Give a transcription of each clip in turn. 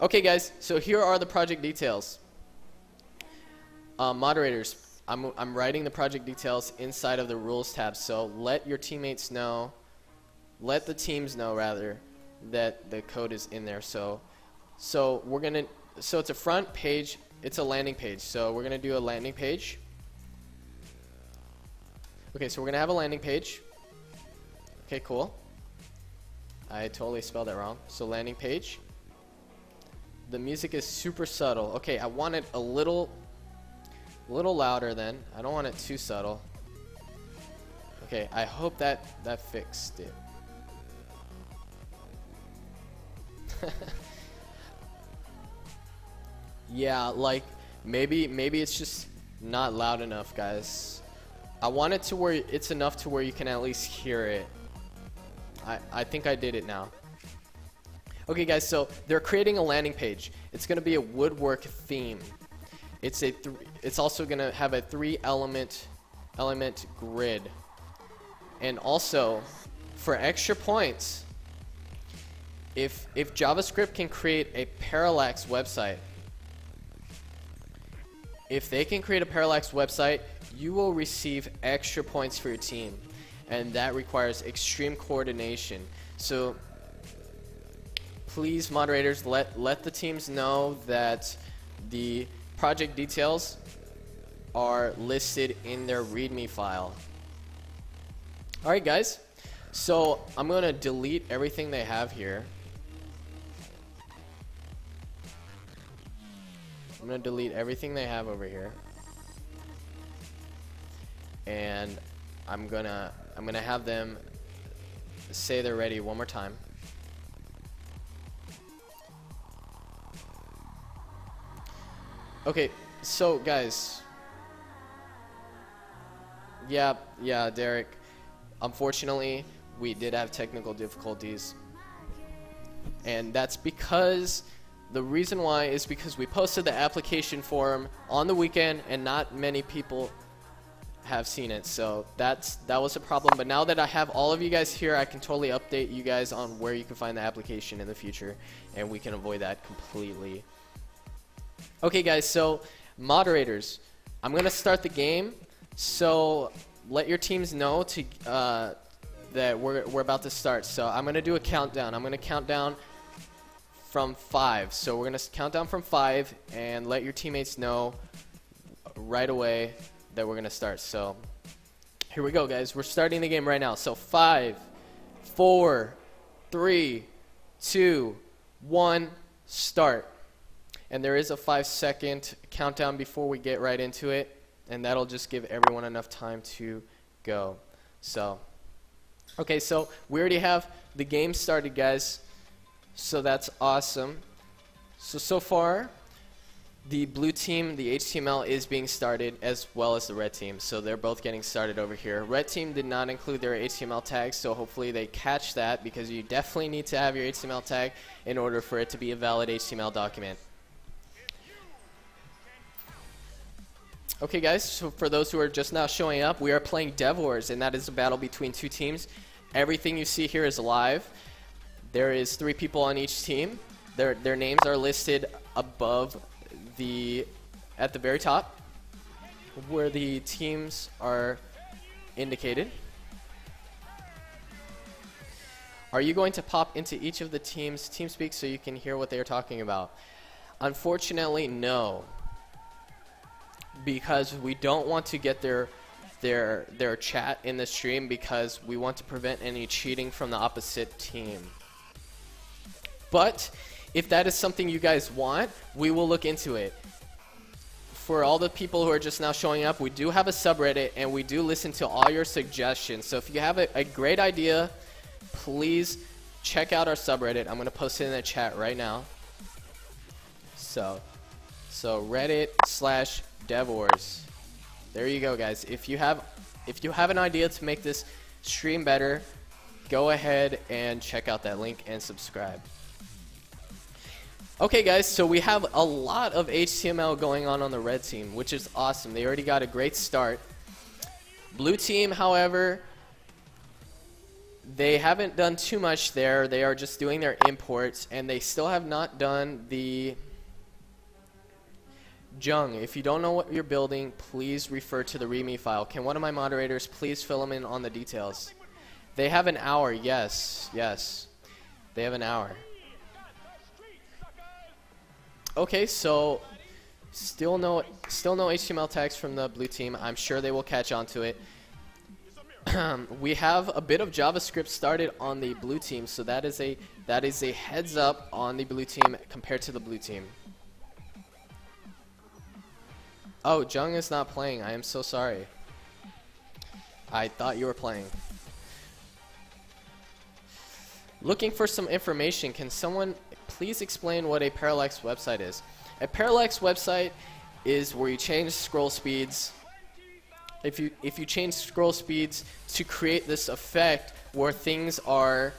Okay guys, so here are the project details. Moderators, I'm writing the project details inside of the rules tab, so let your teammates know, let the teams know rather, that the code is in there. So it's a front page, it's a landing page, so we're gonna do a landing page. Okay, so we're gonna have a landing page. Okay, cool. I totally spelled that wrong. So landing page. The music is super subtle. Okay, I want it a little louder then. I don't want it too subtle. Okay, I hope that fixed it. Yeah, like maybe it's just not loud enough, guys. I want it to where it's enough to where you can at least hear it. I think I did it now. Okay guys, so they're creating a landing page. It's going to be a woodwork theme. It's also going to have a 3 element grid. And also, for extra points, if JavaScript can create a parallax website, if they can create a parallax website, you will receive extra points for your team. And that requires extreme coordination. So please, moderators, let the teams know that the project details are listed in their README file. Alright guys, so I'm going to delete everything they have here. I'm going to delete everything they have over here. And I'm gonna have them say they're ready one more time. Okay, so guys, yeah, Derek, unfortunately we did have technical difficulties, and that's because the reason why is because we posted the application form on the weekend and not many people have seen it, so that was a problem. But now that I have all of you guys here, I can totally update you guys on where you can find the application in the future, and we can avoid that completely. Okay guys, so moderators, I'm gonna start the game, so let your teams know to that we're about to start. So I'm gonna do a countdown. I'm gonna count down from 5. So we're gonna count down from 5 and let your teammates know right away that we're gonna start. So here we go guys, we're starting the game right now. So 5, 4, 3, 2, 1, start. And there is a 5-second countdown before we get right into it, and that'll just give everyone enough time to go. So okay, so we already have the game started guys, so that's awesome. So far the blue team, the HTML is being started, as well as the red team. So they're both getting started over here. Red team did not include their HTML tags, so hopefully they catch that, because you definitely need to have your HTML tag in order for it to be a valid HTML document. Okay guys, so for those who are just now showing up, we are playing DevWars, and that is a battle between 2 teams. Everything you see here is live. There is 3 people on each team. Their names are listed above at the very top where the teams are indicated. Are you going to pop into each of the teams' TeamSpeak so you can hear what they are talking about? Unfortunately, no, because we don't want to get their chat in the stream, because we want to prevent any cheating from the opposite team. But if that is something you guys want, we will look into it. For all the people who are just now showing up, we do have a subreddit, and we do listen to all your suggestions. So if you have a great idea, please check out our subreddit. I'm going to post it in the chat right now. So Reddit/DevWars. There you go, guys. If you have an idea to make this stream better, go ahead and check out that link and subscribe. Okay guys, so we have a lot of HTML going on the red team, which is awesome. They already got a great start. Blue team, however, they haven't done too much there. They are just doing their imports, and they still have not done the Jung. If you don't know what you're building, please refer to the README file. Can one of my moderators please fill them in on the details? They have an hour. Yes, yes. They have an hour. Okay, so still no HTML tags from the blue team. I'm sure they will catch on to it. We have a bit of JavaScript started on the blue team, so that is a heads up on the blue team compared to the blue team. Oh, Jung is not playing. I am so sorry. I thought you were playing. Looking for some information. Can someone please explain what a parallax website is? A parallax website is where you change scroll speeds. If you change scroll speeds to create this effect where things are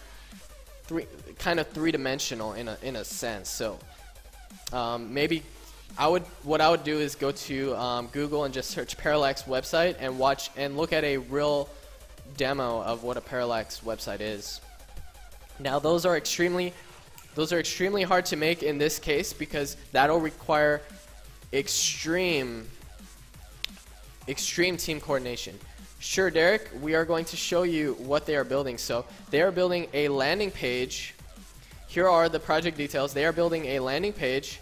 kind of three-dimensional in a sense. So maybe what I would do is go to Google and just search parallax website and look at a real demo of what a parallax website is. Now those are extremely hard to make in this case because that'll require extreme team coordination. Sure, Derek, we are going to show you what they are building. So they are building a landing page. Here are the project details. They are building a landing page,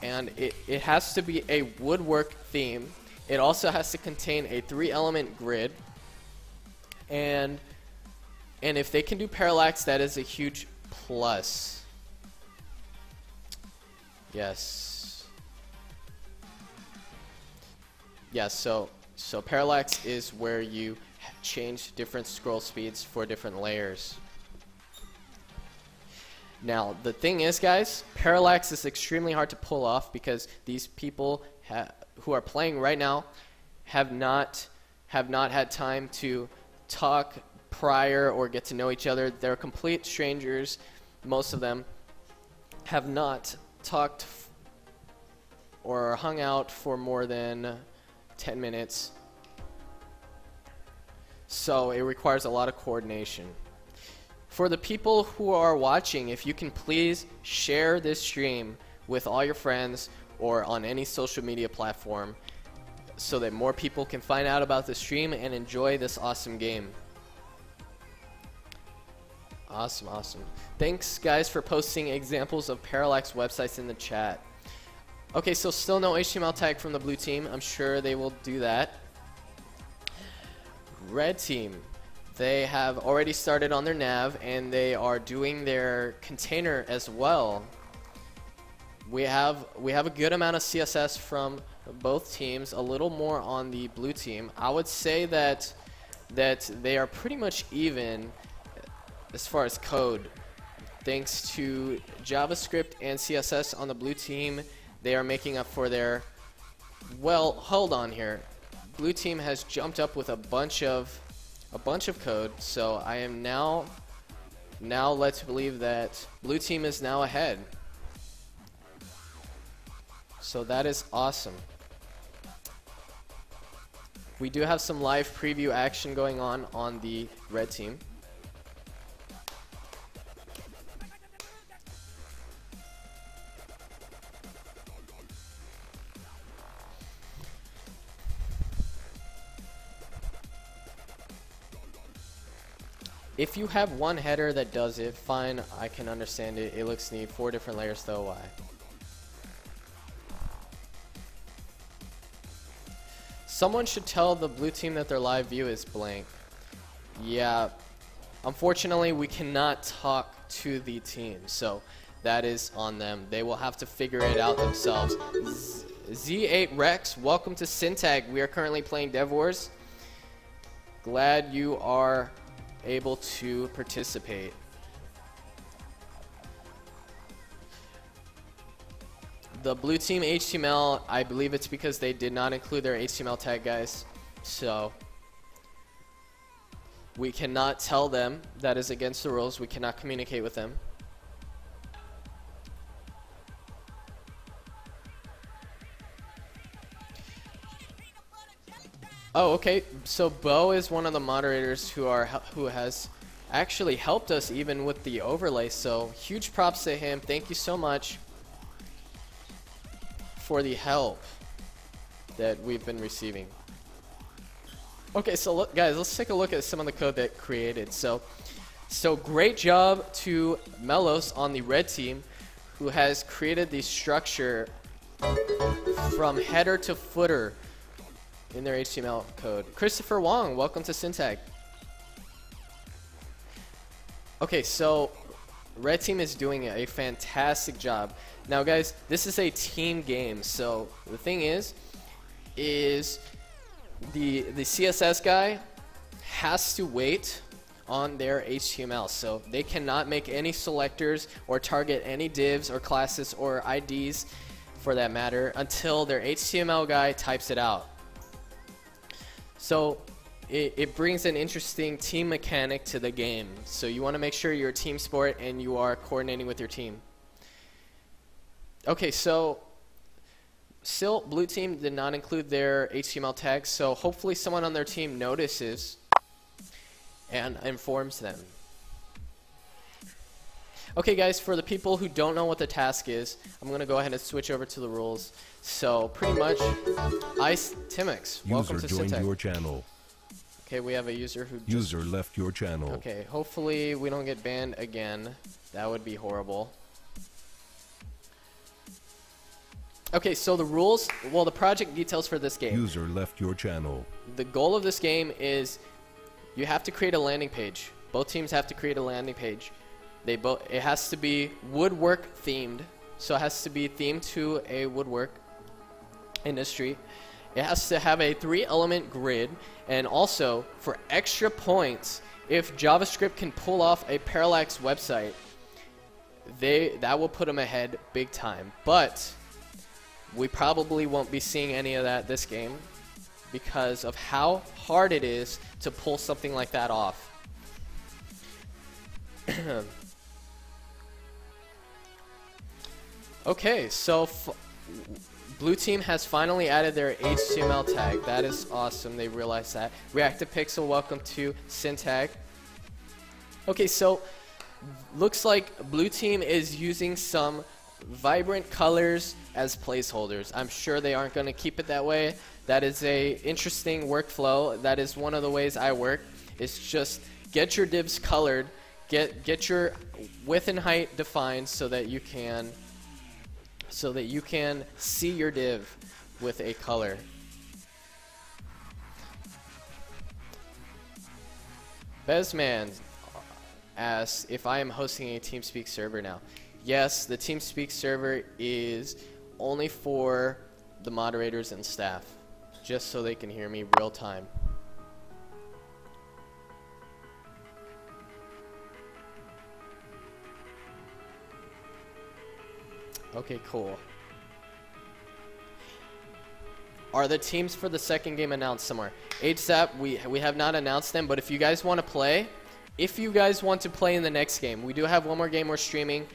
and it has to be a woodwork theme. It also has to contain a 3-element grid, and if they can do parallax, that is a huge plus. Yes. Yes, so parallax is where you change different scroll speeds for different layers. Now, the thing is, guys, parallax is extremely hard to pull off because these people who are playing right now have not had time to talk prior or get to know each other. They're complete strangers. Most of them have not talked or hung out for more than 10 minutes. So it requires a lot of coordination. For the people who are watching, if you can please share this stream with all your friends or on any social media platform so that more people can find out about the stream and enjoy this awesome game. Awesome, awesome. Thanks, guys, for posting examples of parallax websites in the chat. Okay, so still no HTML tag from the blue team. I'm sure they will do that. Red team. They have already started on their nav, and they are doing their container as well. We have a good amount of CSS from both teams, a little more on the blue team. I would say that they are pretty much even as far as code. Thanks to JavaScript and CSS on the blue team, they are making up for their... Well, hold on here. Blue team has jumped up with a bunch of code, so I am now led to believe that blue team is now ahead. So that is awesome. We do have some live preview action going on the red team. If you have one header that does it, fine, I can understand it. It looks neat. 4 different layers though, why? Someone should tell the blue team that their live view is blank. Yeah, unfortunately we cannot talk to the team, so that is on them. They will have to figure it out themselves. Z8 Rex, welcome to Syntag. We are currently playing DevWars. Glad you are able to participate. The blue team HTML, I believe it's because they did not include their HTML tag, guys. So we cannot tell them. That is against the rules. We cannot communicate with them. Oh, okay. So Bo is one of the moderators who has actually helped us even with the overlay, so huge props to him. Thank you so much for the help that we've been receiving. Okay, so look, guys, let's take a look at some of the code that created. So great job to Melos on the red team, who has created the structure from header to footer in their HTML code. Christopher Wong, welcome to Syntag. Okay, so red team is doing a fantastic job. Now, guys, this is a team game, so the thing is the CSS guy has to wait on their HTML, so they cannot make any selectors or target any divs or classes or IDs for that matter until their HTML guy types it out. So it brings an interesting team mechanic to the game. So you want to make sure you're a team sport and you are coordinating with your team. Okay, so still blue team did not include their HTML tags, so hopefully someone on their team notices and informs them. Okay, guys, for the people who don't know what the task is, I'm going to go ahead and switch over to the rules. So pretty much, Ice Timix, welcome to User joined Syntag. your channel. Okay, we have a user who User left your channel. Okay, hopefully we don't get banned again. That would be horrible. Okay, so the rules, well, the project details for this game. User left your channel. The goal of this game is you have to create a landing page. Both teams have to create a landing page. It has to be woodwork themed, so it has to be themed to a woodwork industry. It has to have a 3-element grid, and also for extra points, if JavaScript can pull off a parallax website, that will put them ahead big time. But we probably won't be seeing any of that this game because of how hard it is to pull something like that off. Okay, so blue team has finally added their HTML tag. That is awesome. They realized that. Reactive Pixel, welcome to Syntag. Okay, so looks like blue team is using some vibrant colors as placeholders. I'm sure they aren't going to keep it that way. That is a interesting workflow. That is one of the ways I work. It's just get your divs colored, get your width and height defined so that you can see your div with a color. Bezman asks if I am hosting a TeamSpeak server now. Yes, the TeamSpeak server is only for the moderators and staff, just so they can hear me real time. Okay, cool. Are the teams for the second game announced somewhere? HZAP, we have not announced them, but if you guys want to play, in the next game, we do have one more game we're streaming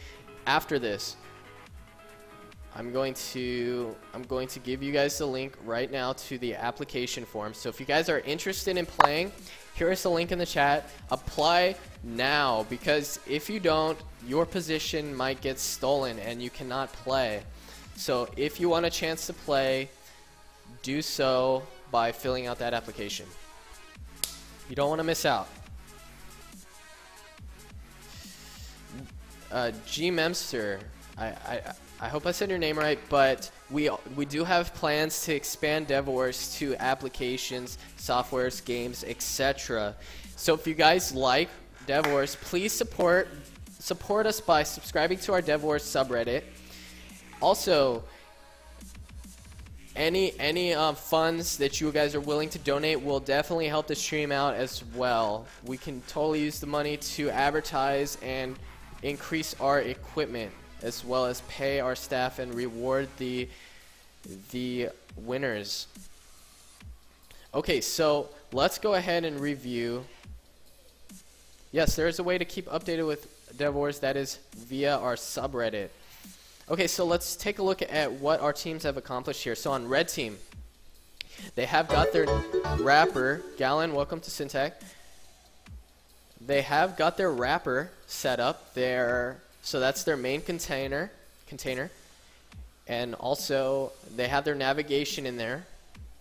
after this. I'm going to give you guys the link right now to the application form. So if you guys are interested in playing, here is the link in the chat. Apply now, because if you don't, your position might get stolen and you cannot play. So if you want a chance to play, do so by filling out that application. You don't want to miss out. G Memster, I hope I said your name right, but we do have plans to expand DevWars to applications, softwares, games, etc. So if you guys like DevWars, please support us by subscribing to our DevWars subreddit. Also, any funds that you guys are willing to donate will definitely help the stream out as well. We can totally use the money to advertise and increase our equipment, as well as pay our staff and reward the winners. Okay, so let's go ahead and review. Yes, there is a way to keep updated with DevWars, that is via our subreddit. Okay, so let's take a look at what our teams have accomplished here. So on red team, they have got their wrapper. Gallon, welcome to Syntag. they have got their wrapper set up there, so that's their main container, and also they have their navigation in there.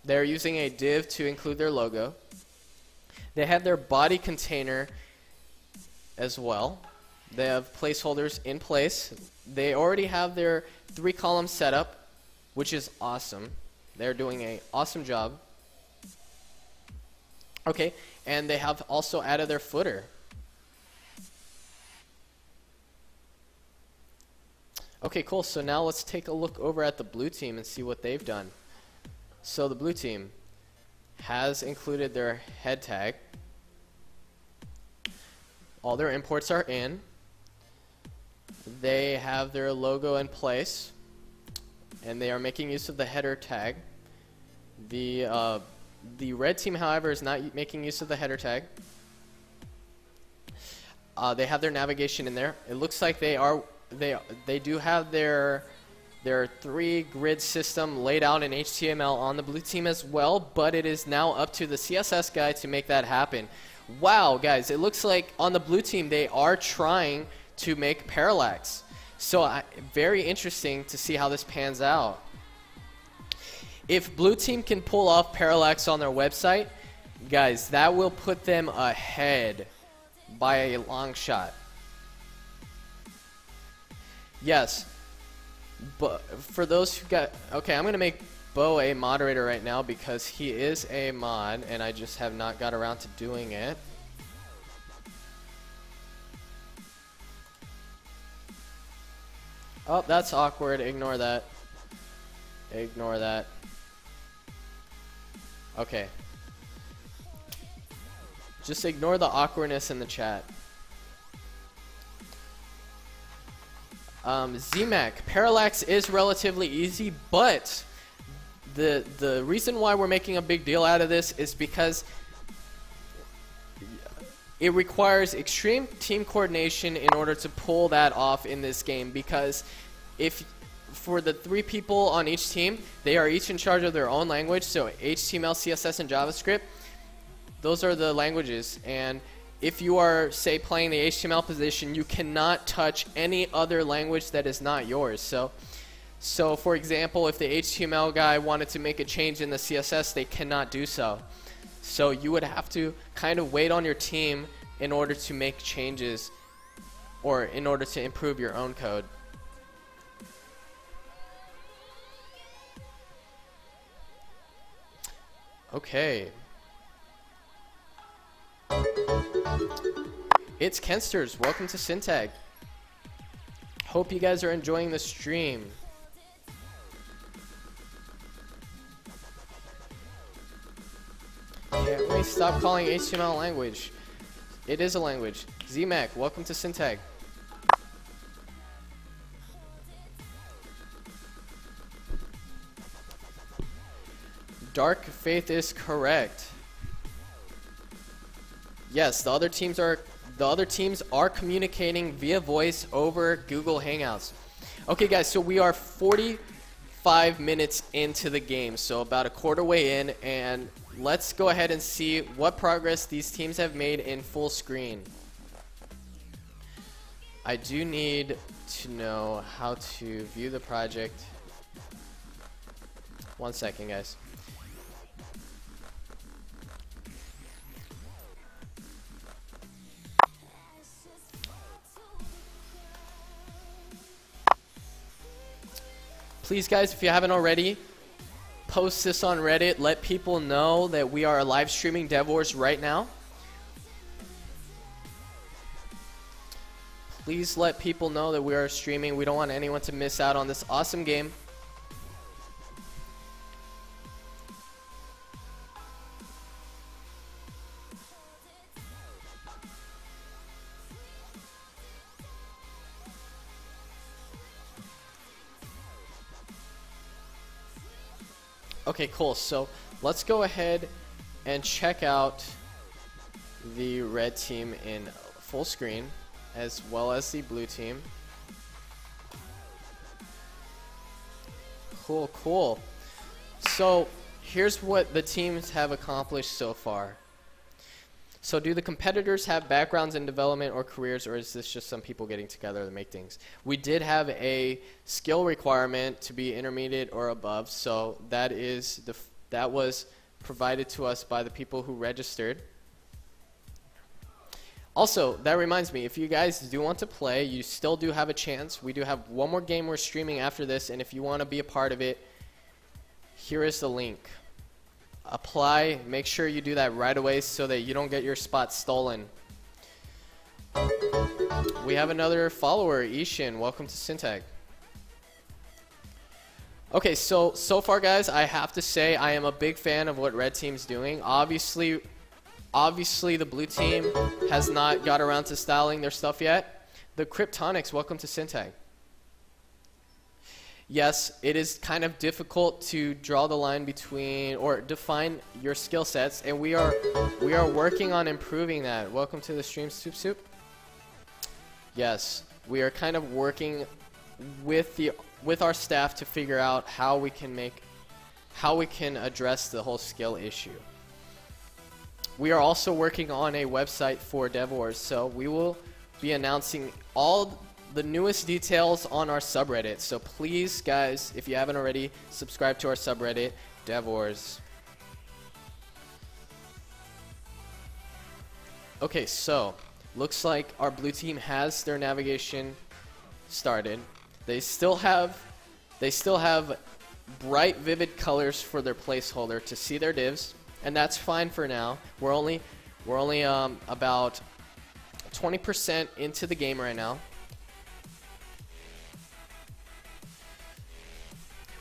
They're using a div to include their logo. They have their body container as well. They have placeholders in place. They already have their 3-column setup, which is awesome. They're doing an awesome job. Okay, and they have also added their footer. Okay, cool. So now let's take a look over at the blue team and see what they've done. So the blue team has included their head tag. All their imports are in. They have their logo in place, and they are making use of the header tag. The red team, however, is not making use of the header tag. They have their navigation in there. It looks like they do have their 3-grid system laid out in HTML on the blue team as well, but it is now up to the CSS guy to make that happen. Wow, guys, it looks like on the blue team they are trying to make parallax. So very interesting to see how this pans out. If blue team can pull off parallax on their website, guys, that will put them ahead by a long shot. Yes, but for those who got... Okay, I'm going to make Bo a moderator right now because he is a mod, and I just have not got around to doing it. Oh, that's awkward. Ignore that. Ignore that. Okay. Just ignore the awkwardness in the chat. ZMAC, parallax is relatively easy, but the reason why we're making a big deal out of this is because it requires extreme team coordination in order to pull that off in this game, because if for the 3 people on each team, they are each in charge of their own language, so HTML, CSS, and JavaScript, those are the languages, and if you are, say, playing the HTML position, you cannot touch any other language that is not yours. So for example, if the HTML guy wanted to make a change in the CSS, they cannot do so. So you would have to kind of wait on your team in order to make changes or in order to improve your own code. Okay. It's Kensters. Welcome to Syntag. Hope you guys are enjoying the stream. Can't wait, stop calling HTML a language. It is a language. ZMAC, welcome to Syntag. Dark Faith is correct. Yes, the other teams are communicating via voice over Google Hangouts. Okay, guys, so we are 45 minutes into the game, so about a quarter way in, and let's go ahead and see what progress these teams have made in full screen. I do need to know how to view the project. 1 second, guys. Please, guys, if you haven't already, post this on Reddit. Let people know that we are live streaming DevWars right now. Please let people know that we are streaming. We don't want anyone to miss out on this awesome game. Okay, cool. So let's go ahead and check out the red team in full screen as well as the blue team. Cool, cool. So here's what the teams have accomplished so far. So do the competitors have backgrounds in development or careers, or is this just some people getting together to make things? We did have a skill requirement to be intermediate or above, so that was provided to us by the people who registered. Also, that reminds me, if you guys do want to play, you still do have a chance. We do have one more game we're streaming after this, and if you want to be a part of it, here is the link. Apply. Make sure you do that right away so that you don't get your spot stolen. We have another follower, Ishin. Welcome to Syntag. Okay, so far, guys, I have to say I am a big fan of what Red Team's doing. Obviously, the Blue Team has not got around to styling their stuff yet. The Kryptonics, welcome to Syntag. Yes, it is kind of difficult to draw the line between or define your skill sets, and we are working on improving that. Welcome to the stream, Soup. Yes, we are kind of working with our staff to figure out how we can address the whole skill issue. We are also working on a website for DevWars, so we will be announcing all the newest details on our subreddit. So please, guys, if you haven't already, subscribe to our subreddit, DevWars. Okay, so looks like our Blue Team has their navigation started. They still have bright, vivid colors for their placeholder to see their divs, and that's fine for now. We're only about 20% into the game right now.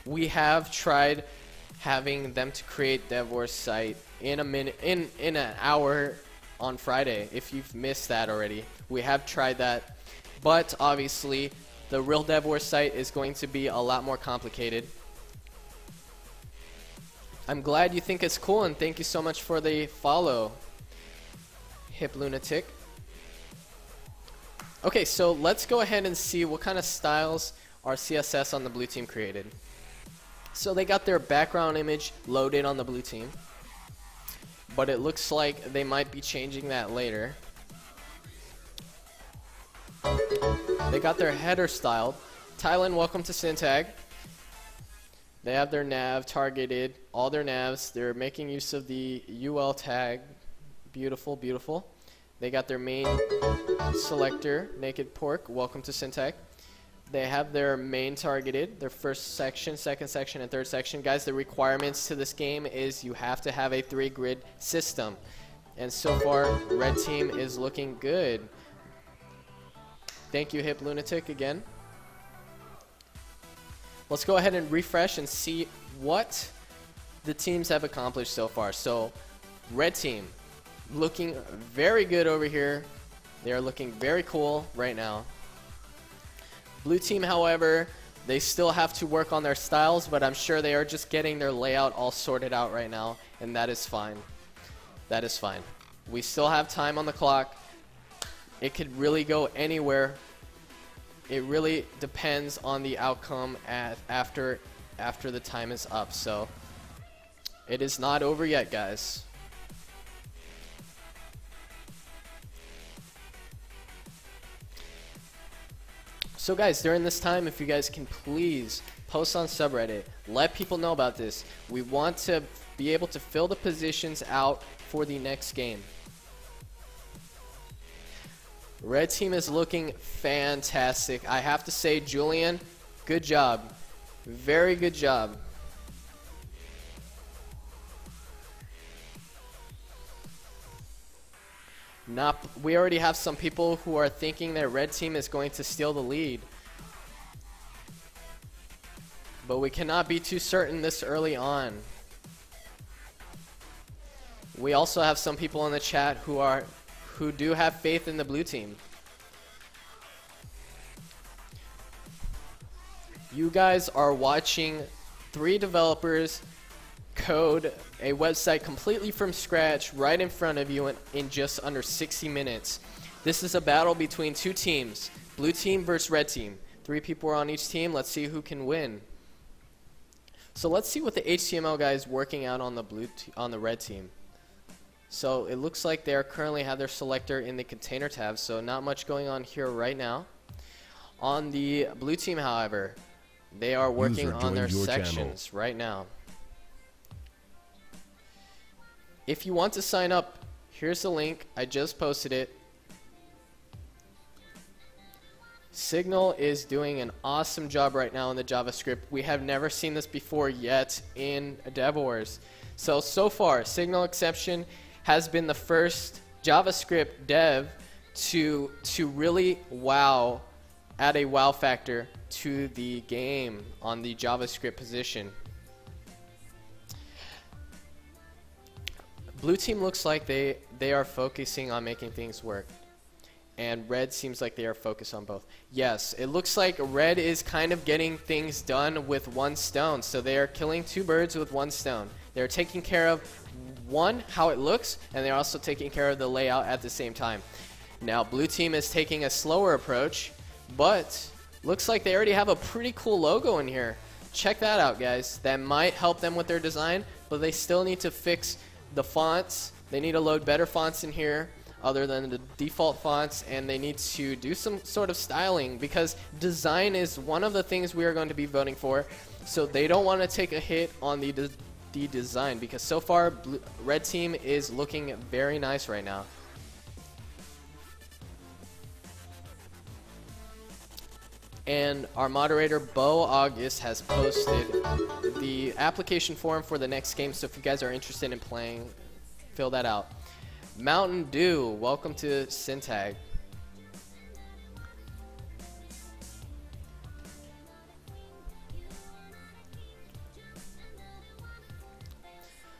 We have tried having them to create DevWars site in an hour on Friday. If you've missed that already, we have tried that, but obviously the real DevWars site is going to be a lot more complicated. I'm glad you think it's cool, and thank you so much for the follow, Hip Lunatic. Okay, so let's go ahead and see what kind of styles our CSS on the Blue Team created. So they got their background image loaded on the Blue Team, but it looks like they might be changing that later. They got their header styled. Thailand, welcome to Syntag. They have their nav targeted, all their navs. They're making use of the UL tag. Beautiful, beautiful. They got their main selector, Naked Pork. Welcome to Syntag. They have their main targeted, their first section, second section, and third section. Guys, the requirements to this game is you have to have a 3-grid system. And so far, Red Team is looking good. Thank you, Hip Lunatic, again. Let's go ahead and refresh and see what the teams have accomplished so far. So, Red Team looking very good over here. They are looking very cool right now. Blue Team, however, they still have to work on their styles, but I'm sure they are just getting their layout all sorted out right now, and that is fine. That is fine. We still have time on the clock. It could really go anywhere. It really depends on the outcome after the time is up. So it is not over yet, guys. So guys, during this time, if you guys can please post on subreddit, let people know about this. We want to be able to fill the positions out for the next game. Red Team is looking fantastic. I have to say, Julian, good job. Very good job. We already have some people who are thinking that Red Team is going to steal the lead. But we cannot be too certain this early on. We also have some people in the chat who do have faith in the Blue Team. You guys are watching 3 developers code a website completely from scratch right in front of you in just under 60 minutes. This is a battle between 2 teams, Blue Team versus Red Team. 3 people are on each team. Let's see who can win. So let's see what the HTML guy is working out on the Red Team. So it looks like they are currently have their selector in the container tab, so not much going on here right now. On the blue team, however, they are working on their sections right now. If you want to sign up, here's the link. I just posted it. Signal is doing an awesome job right now in the JavaScript. We have never seen this before yet in DevWars. So far, Signal Exception has been the first JavaScript dev to really add a wow factor to the game on the JavaScript position. Blue team looks like they are focusing on making things work, and red seems like they are focused on both. Yes, it looks like red is kind of getting things done with one stone, so they are killing two birds with one stone. They're taking care of one, how it looks, and they're also taking care of the layout at the same time. Now blue team is taking a slower approach, but looks like they already have a pretty cool logo in here. Check that out, guys. That might help them with their design, but they still need to fix the fonts. They need to load better fonts in here other than the default fonts, and they need to do some sort of styling, because design is one of the things we are going to be voting for. So they don't want to take a hit on the design, because so far red team is looking very nice right now. And our moderator Bo August has posted the application form for the next game, so if you guys are interested in playing, fill that out. Mountain Dew, welcome to Syntag.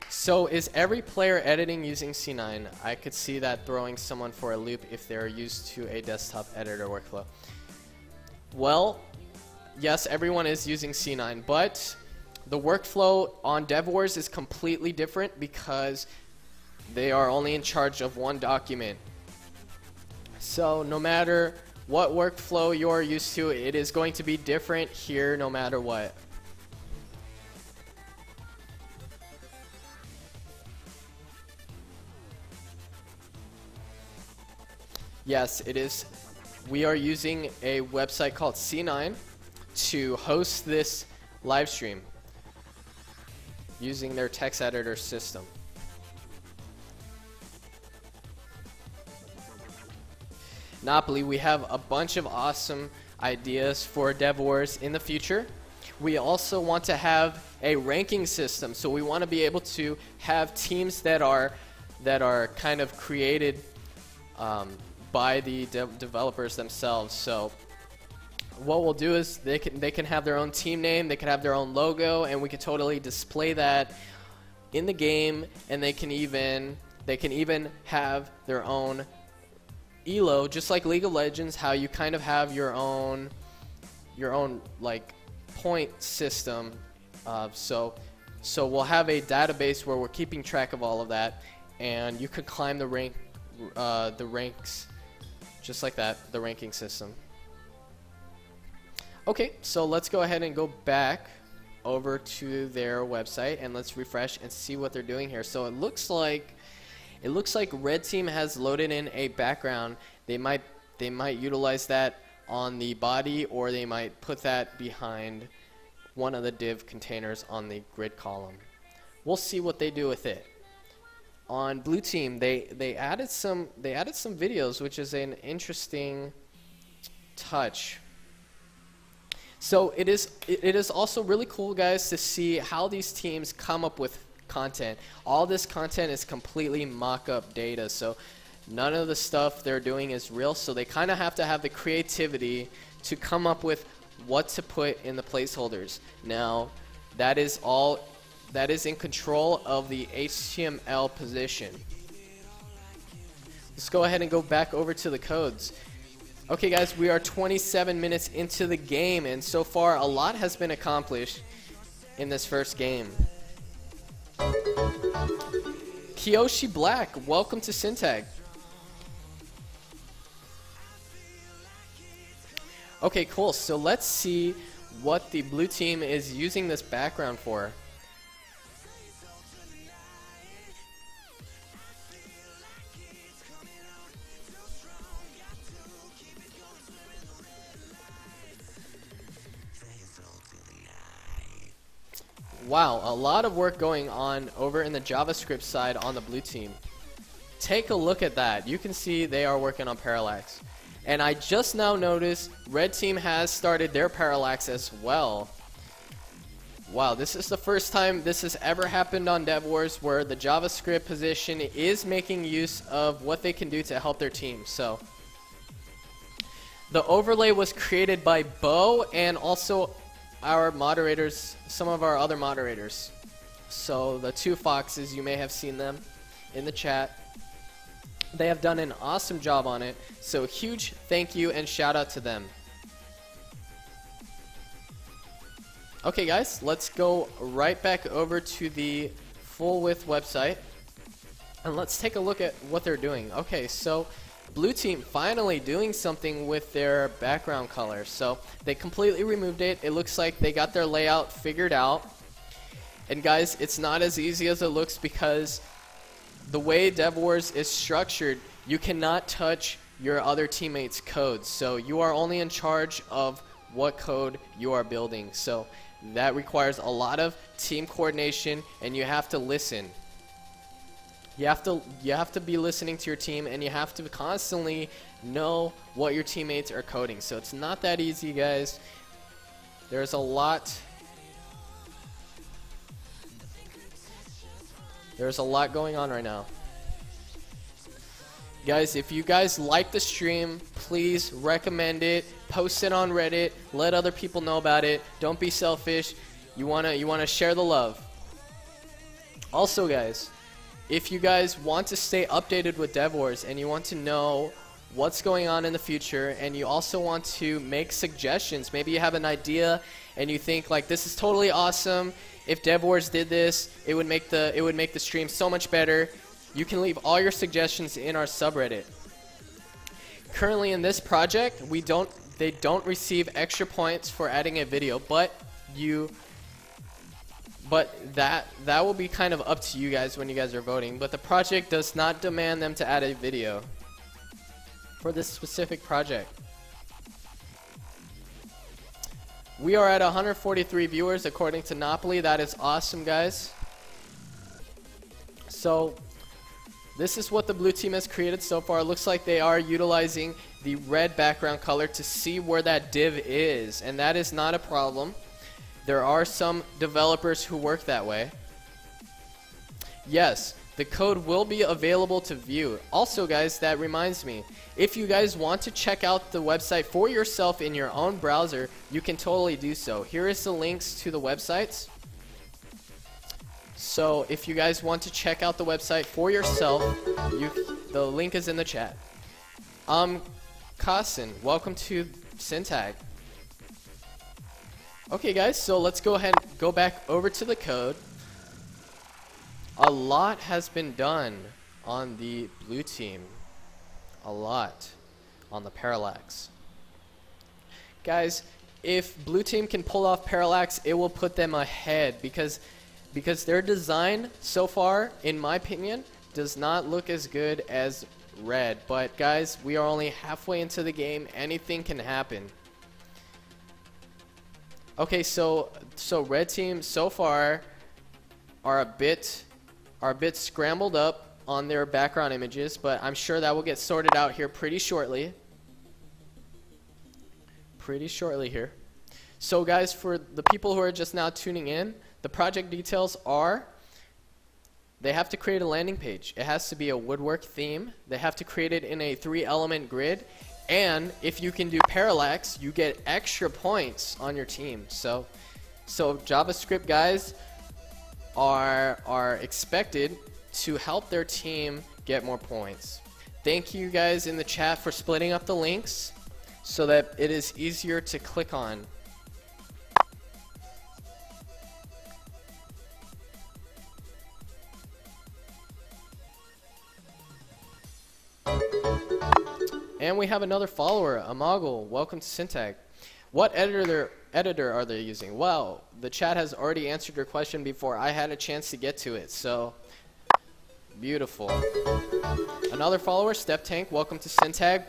So is every player editing using C9? I could see that throwing someone for a loop if they're used to a desktop editor workflow. Well, yes, everyone is using C9, but the workflow on DevWars is completely different because they are only in charge of one document. So no matter what workflow you're used to, it is going to be different here no matter what. Yes, it is. We are using a website called C9 to host this live stream using their text editor system. Napoli, we have a bunch of awesome ideas for DevWars in the future. We also want to have a ranking system, so we want to be able to have teams that are kind of created by the developers themselves. So what we'll do is they can have their own team name, they can have their own logo, and we can totally display that in the game, and they can even have their own elo, just like League of Legends, how you kind of have your own like point system. So we'll have a database where we're keeping track of all of that, and you could climb the ranks just like that, the ranking system. Okay, so let's go ahead and go back over to their website and let's refresh and see what they're doing here. So it looks like red team has loaded in a background. They might utilize that on the body, or they might put that behind one of the div containers on the grid column. We'll see what they do with it. On blue team, they added some videos, which is an interesting touch. So it is also really cool, guys, to see how these teams come up with content. All this content is completely mock-up data, so none of the stuff they're doing is real, so they kind of have to have the creativity to come up with what to put in the placeholders. Now, that is in control of the HTML position. Let's go ahead and go back over to the codes. Okay, guys, we are 27 minutes into the game, and so far a lot has been accomplished in this first game. Kiyoshi Black, welcome to Syntag. Okay, cool. So let's see what the blue team is using this background for. Wow, a lot of work going on over in the JavaScript side on the blue team. Take a look at that. You can see they are working on parallax. And I just now noticed red team has started their parallax as well. Wow, this is the first time this has ever happened on DevWars where the JavaScript position is making use of what they can do to help their team. So the overlay was created by Bo and also our moderators, some of our other moderators. So the two foxes, you may have seen them in the chat. They have done an awesome job on it. So huge thank you and shout out to them. Okay guys, let's go right back over to the full width website and let's take a look at what they're doing. Okay, so blue team finally doing something with their background color. So they completely removed it. It looks like they got their layout figured out. And guys, it's not as easy as it looks because the way DevWars is structured, you cannot touch your other teammates' codes. So you are only in charge of what code you are building. So that requires a lot of team coordination and you have to listen. You have to be listening to your team and you have to constantly know what your teammates are coding. So it's not that easy, guys. There's a lot going on right now. Guys, if you guys like the stream, please recommend it, post it on Reddit, let other people know about it. Don't be selfish. You wanna share the love. Also, guys, if you guys want to stay updated with DevWars and you want to know what's going on in the future and you also want to make suggestions, maybe you have an idea and you think like this is totally awesome. If DevWars did this, it would make the stream so much better. You can leave all your suggestions in our subreddit. Currently in this project, they don't receive extra points for adding a video, but that will be kind of up to you guys when you guys are voting. But the project does not demand them to add a video for this specific project. We are at 143 viewers according to Napoli. That is awesome, guys. So this is what the blue team has created so far. It looks like they are utilizing the red background color to see where that div is, and that is not a problem. There are some developers who work that way. Yes, the code will be available to view. Also, guys, that reminds me, if you guys want to check out the website for yourself in your own browser, you can totally do so. Here is the links to the websites. So if you guys want to check out the website for yourself, the link is in the chat. Kasin, welcome to Syntag. Okay guys, so let's go ahead and go back over to the code. A lot has been done on the blue team. A lot on the parallax. Guys, if blue team can pull off parallax, it will put them ahead because their design so far, in my opinion, does not look as good as red. But guys, we are only halfway into the game. Anything can happen. Okay, so red team so far are a bit scrambled up on their background images, but I'm sure that will get sorted out here pretty shortly. Here. So guys, for the people who are just now tuning in, the project details are they have to create a landing page. It has to be a Woodwork theme. They have to create it in a 3-element grid. And if you can do parallax, you get extra points on your team. So JavaScript guys are expected to help their team get more points. Thank you guys in the chat for splitting up the links so that it is easier to click on. And we have another follower, Amagal. Welcome to Syntag. What editor are they using? Well, the chat has already answered your question before I had a chance to get to it. So, beautiful. Another follower, Step Tank. Welcome to Syntag.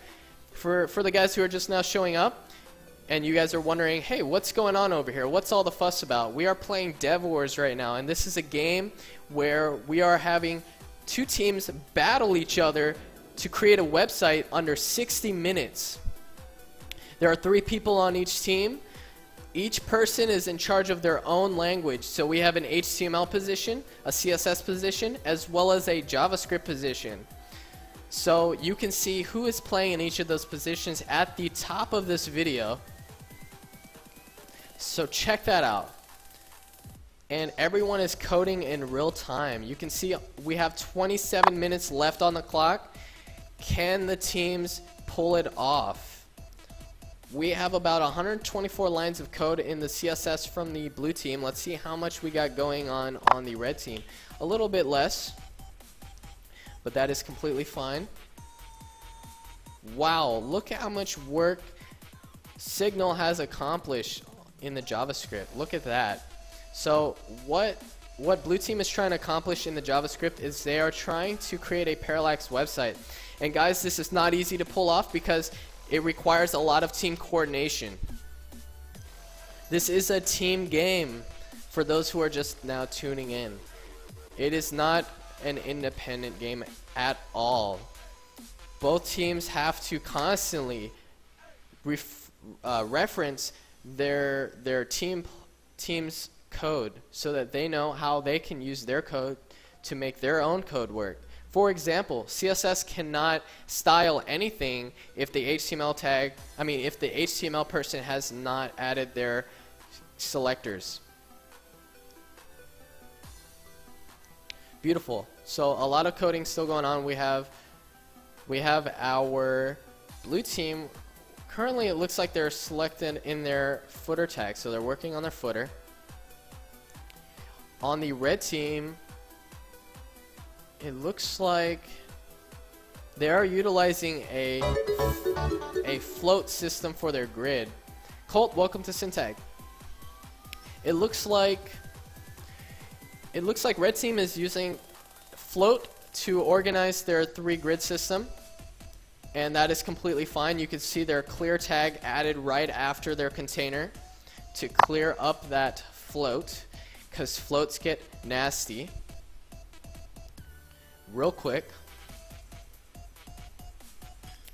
For the guys who are just now showing up, And you guys are wondering, hey, what's going on over here? What's all the fuss about? We are playing DevWars right now, and this is a game where we are having two teams battle each other to create a website under 60 minutes. There are 3 people on each team. Each person is in charge of their own language. So we have an HTML position, a CSS position, as well as a JavaScript position. So you can see who is playing in each of those positions at the top of this video. So check that out. And everyone is coding in real time. You can see we have 27 minutes left on the clock. Can the teams pull it off? We have about 124 lines of code in the CSS from the blue team. Let's see how much we got going on the red team. A little bit less, but that is completely fine. Wow, look at how much work Signal has accomplished in the JavaScript. Look at that. So what blue team is trying to accomplish in the JavaScript is they are trying to create a parallax website. And guys, this is not easy to pull off because it requires a lot of team coordination. This is a team game for those who are just now tuning in. It is not an independent game at all. Both teams have to constantly reference their team's code so that they know how they can use their code to make their own code work. For example, CSS cannot style anything if the if the HTML person has not added their selectors. Beautiful. So a lot of coding still going on. We have our blue team. Currently, it looks like they're selected in their footer tag, so they're working on their footer. On the red team, it looks like they are utilizing a float system for their grid. Colt, welcome to Syntag. It looks like red team is using float to organize their 3 grid system, and that is completely fine. You can see their clear tag added right after their container to clear up that float, because floats get nasty. Real quick.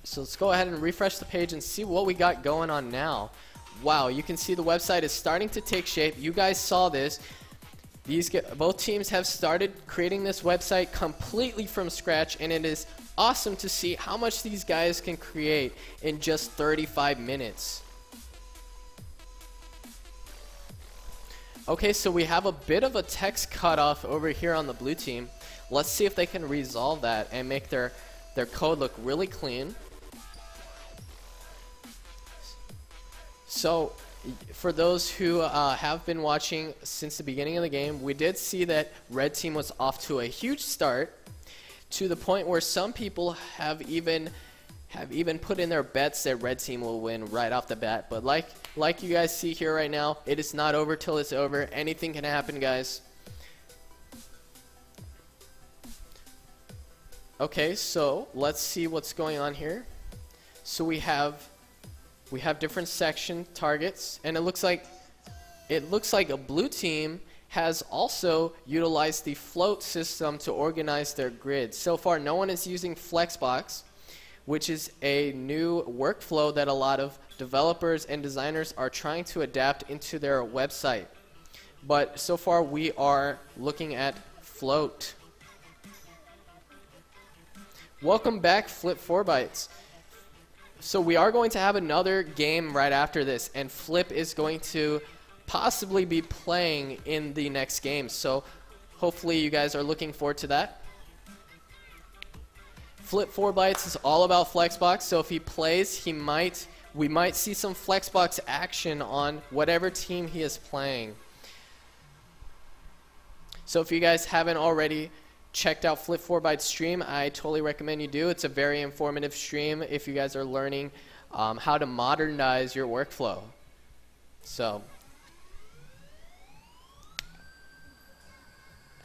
So let's go ahead and refresh the page and see what we got going on now. Wow, you can see the website is starting to take shape. You guys saw this. Both teams have started creating this website completely from scratch, and it is awesome to see how much these guys can create in just 35 minutes. Okay, so we have a bit of a text cutoff over here on the blue team. Let's see if they can resolve that and make their code look really clean. So for those who have been watching since the beginning of the game, we did see that red team was off to a huge start, to the point where some people have even put in their bets that red team will win right off the bat. But like you guys see here right now, it is not over till it's over. Anything can happen, guys. Okay, so let's see what's going on here. So we have different section targets, and it looks like a blue team has also utilized the float system to organize their grid. So far, no one is using Flexbox, which is a new workflow that a lot of developers and designers are trying to adapt into their website. But so far, we are looking at float. Welcome back, Flip 4 Bytes. So we are going to have another game right after this, and Flip is going to possibly be playing in the next game. So hopefully you guys are looking forward to that. Flip 4 Bytes is all about Flexbox, so if he plays, we might see some Flexbox action on whatever team he is playing. So if you guys haven't already checked out Flip 4 Bytes stream, I totally recommend you do. It's a very informative stream if you guys are learning how to modernize your workflow. So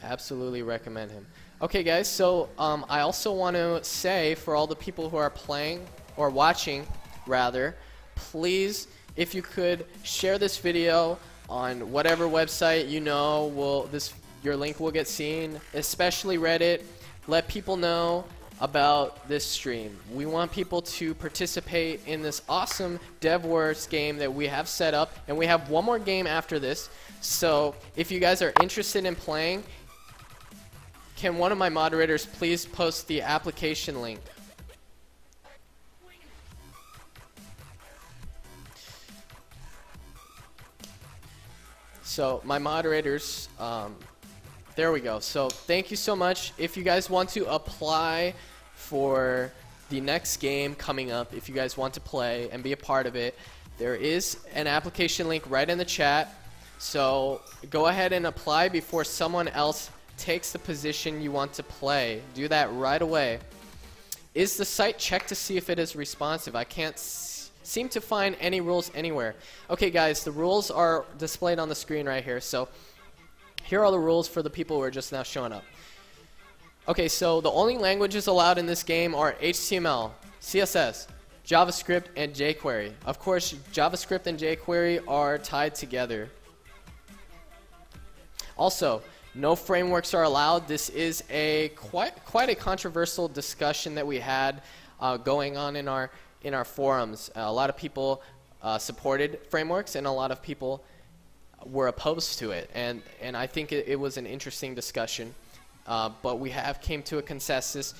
absolutely recommend him. Okay guys, so I also want to say, for all the people who are playing or watching rather, please, if you could share this video on whatever website you know your link will get seen, especially Reddit. Let people know about this stream. We want people to participate in this awesome DevWars game that we have set up, and we have one more game after this. So if you guys are interested in playing, can one of my moderators please post the application link? So my moderators, there we go. So thank you so much. If you guys want to apply for the next game coming up, if you guys want to play and be a part of it, there is an application link right in the chat. So go ahead and apply before someone else takes the position you want to play. Do that right away. Is the site checked to see if it is responsive? I can't seem to find any rules anywhere. Okay guys, the rules are displayed on the screen right here. So here are the rules for the people who are just now showing up. Okay, so the only languages allowed in this game are HTML, CSS, JavaScript, and jQuery. Of course, JavaScript and jQuery are tied together. Also, no frameworks are allowed. This is a quite a controversial discussion that we had going on in our forums. A lot of people supported frameworks, and a lot of people were opposed to it. And I think it was an interesting discussion. But we have came to a consensus,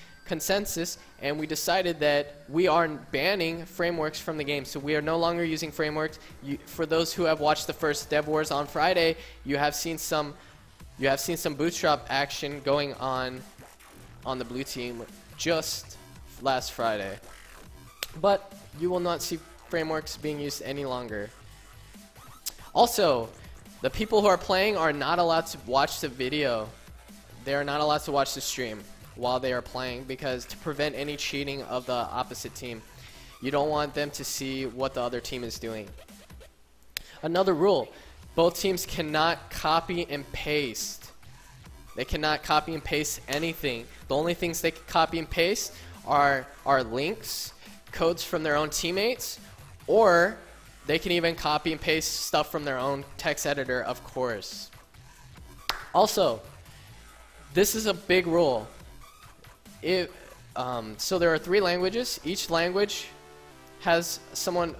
and we decided that we are banning frameworks from the game. So we are no longer using frameworks. For those who have watched the first DevWars on Friday, you have seen some bootstrap action going on the blue team just last Friday. But you will not see frameworks being used any longer. Also, the people who are playing are not allowed to watch the video. They are not allowed to watch the stream while they are playing, because to prevent any cheating of the opposite team. You don't want them to see what the other team is doing. Another rule, both teams cannot copy and paste. They cannot copy and paste anything. The only things they can copy and paste are links, codes from their own teammates, or they can even copy and paste stuff from their own text editor, of course. Also, this is a big rule. So there are 3 languages. Each language has someone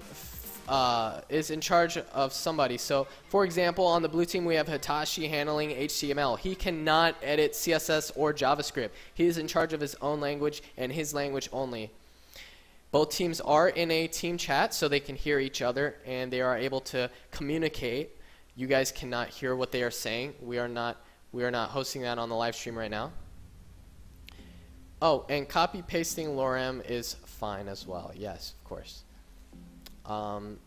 is in charge of somebody. So, for example, on the blue team we have Hitachi handling HTML. He cannot edit CSS or JavaScript. He is in charge of his own language and his language only. Both teams are in a team chat, so they can hear each other and they are able to communicate. You guys cannot hear what they are saying. We are not hosting that on the live stream right now. Oh, and copy pasting lorem is fine as well. Yes, of course. And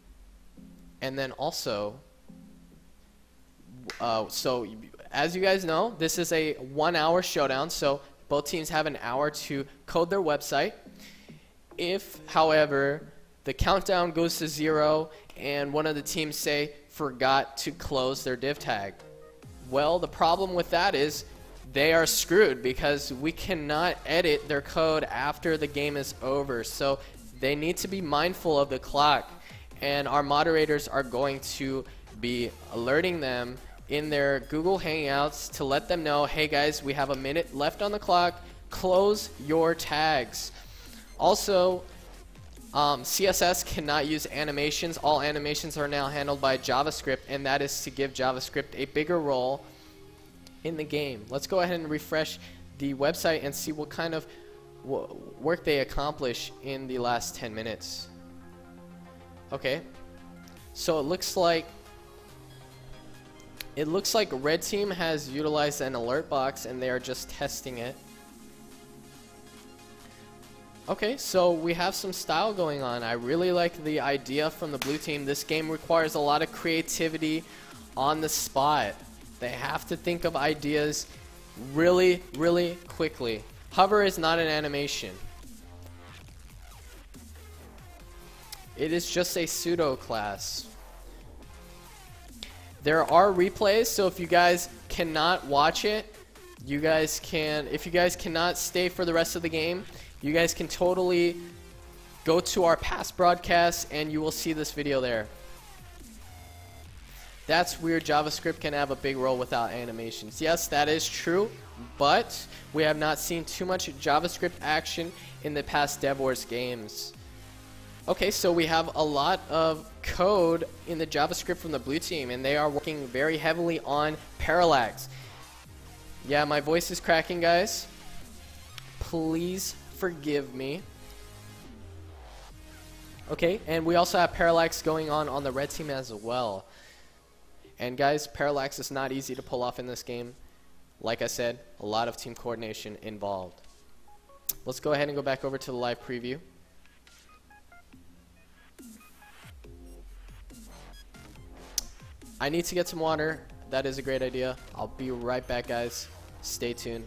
then also, so as you guys know, this is a 1-hour showdown, so both teams have an hour to code their website. If, however, the countdown goes to 0 and one of the teams forgot to close their div tag, well, the problem with that is they are screwed, because we cannot edit their code after the game is over. So they need to be mindful of the clock, and our moderators are going to be alerting them in their Google Hangouts to let them know, hey guys, we have a minute left on the clock, close your tags. Also, CSS cannot use animations. All animations are now handled by JavaScript, and that is to give JavaScript a bigger role in the game. Let's go ahead and refresh the website and see what kind of work they accomplish in the last 10 minutes. Okay, so it looks like red team has utilized an alert box and they are just testing it. Okay, so we have some style going on. I really like the idea from the blue team. This game requires a lot of creativity on the spot. They have to think of ideas really, really quickly. Hover is not an animation. It is just a pseudo class. There are replays, so if you guys cannot watch it, you guys can, if you guys cannot stay for the rest of the game, you guys can totally go to our past broadcasts and you will see this video there. That's weird. JavaScript can have a big role without animations. Yes, that is true, but we have not seen too much JavaScript action in the past DevWars games. Okay, so we have a lot of code in the JavaScript from the blue team, and they are working very heavily on parallax. Yeah, my voice is cracking, guys. Please forgive me. Okay, and we also have parallax going on the red team as well. And guys, parallax is not easy to pull off in this game. Like I said, a lot of team coordination involved. Let's go ahead and go back over to the live preview. I need to get some water. That is a great idea. I'll be right back, guys. Stay tuned.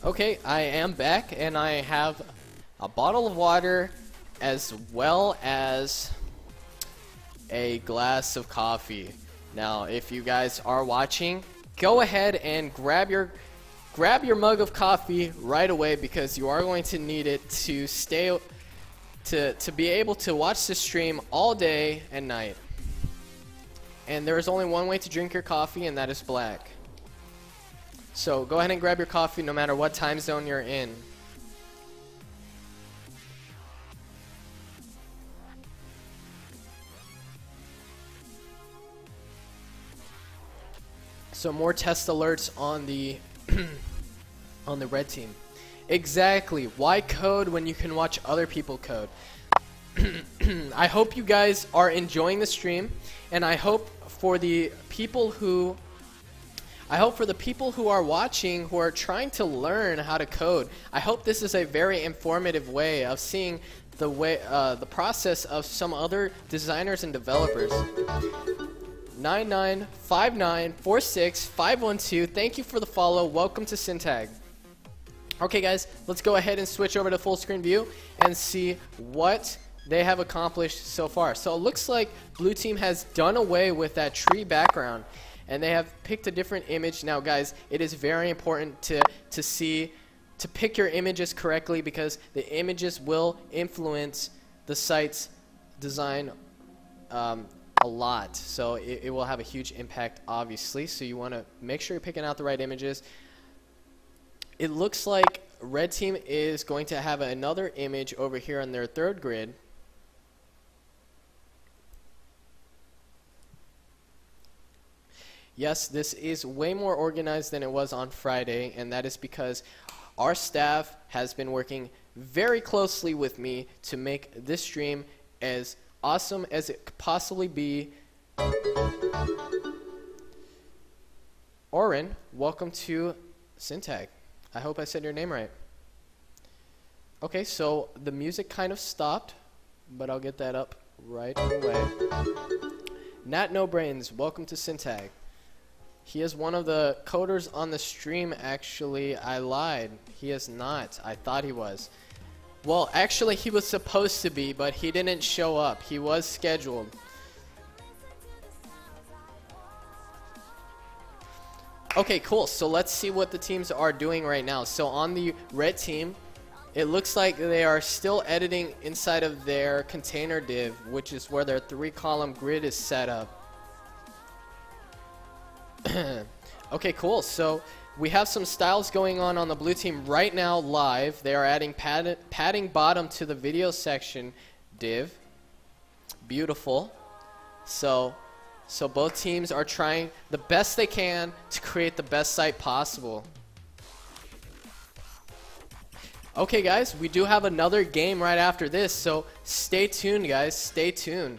Okay, I am back, and I have a bottle of water as well as a glass of coffee. Now, if you guys are watching, go ahead and grab your mug of coffee right away, because you are going to need it to stay to be able to watch the stream all day and night. And there is only one way to drink your coffee, and that is black. So go ahead and grab your coffee no matter what time zone you're in. So more test alerts on the on the red team. Exactly. Why code when you can watch other people code? I hope you guys are enjoying the stream, and I hope for the people who are watching, who are trying to learn how to code, I hope this is a very informative way of seeing the process of some other designers and developers. 995946512, thank you for the follow. Welcome to Syntag. Okay, guys, let's go ahead and switch over to full screen view and see what they have accomplished so far. So it looks like blue team has done away with that tree background, and they have picked a different image. Now, guys, it is very important to pick your images correctly, because the images will influence the site's design a lot. So it will have a huge impact, obviously. So you want to make sure you're picking out the right images. It looks like red team is going to have another image over here on their third grid. Yes, this is way more organized than it was on Friday, and that is because our staff has been working very closely with me to make this stream as awesome as it could possibly be. Oren, welcome to Syntag. I hope I said your name right. Okay, so the music kind of stopped, but I'll get that up right away. Nat No Brains, welcome to Syntag. He is one of the coders on the stream, actually. I lied. He is not. I thought he was. Well, actually, he was supposed to be, but he didn't show up. He was scheduled. Okay, cool. So let's see what the teams are doing right now. So on the red team, it looks like they are still editing inside of their container div, which is where their 3-column grid is set up. Okay, cool. So we have some styles going on the blue team right now live. They are adding padding bottom to the video section div. Beautiful. So both teams are trying the best they can to create the best site possible. Okay, guys, we do have another game right after this, so stay tuned, guys. Stay tuned.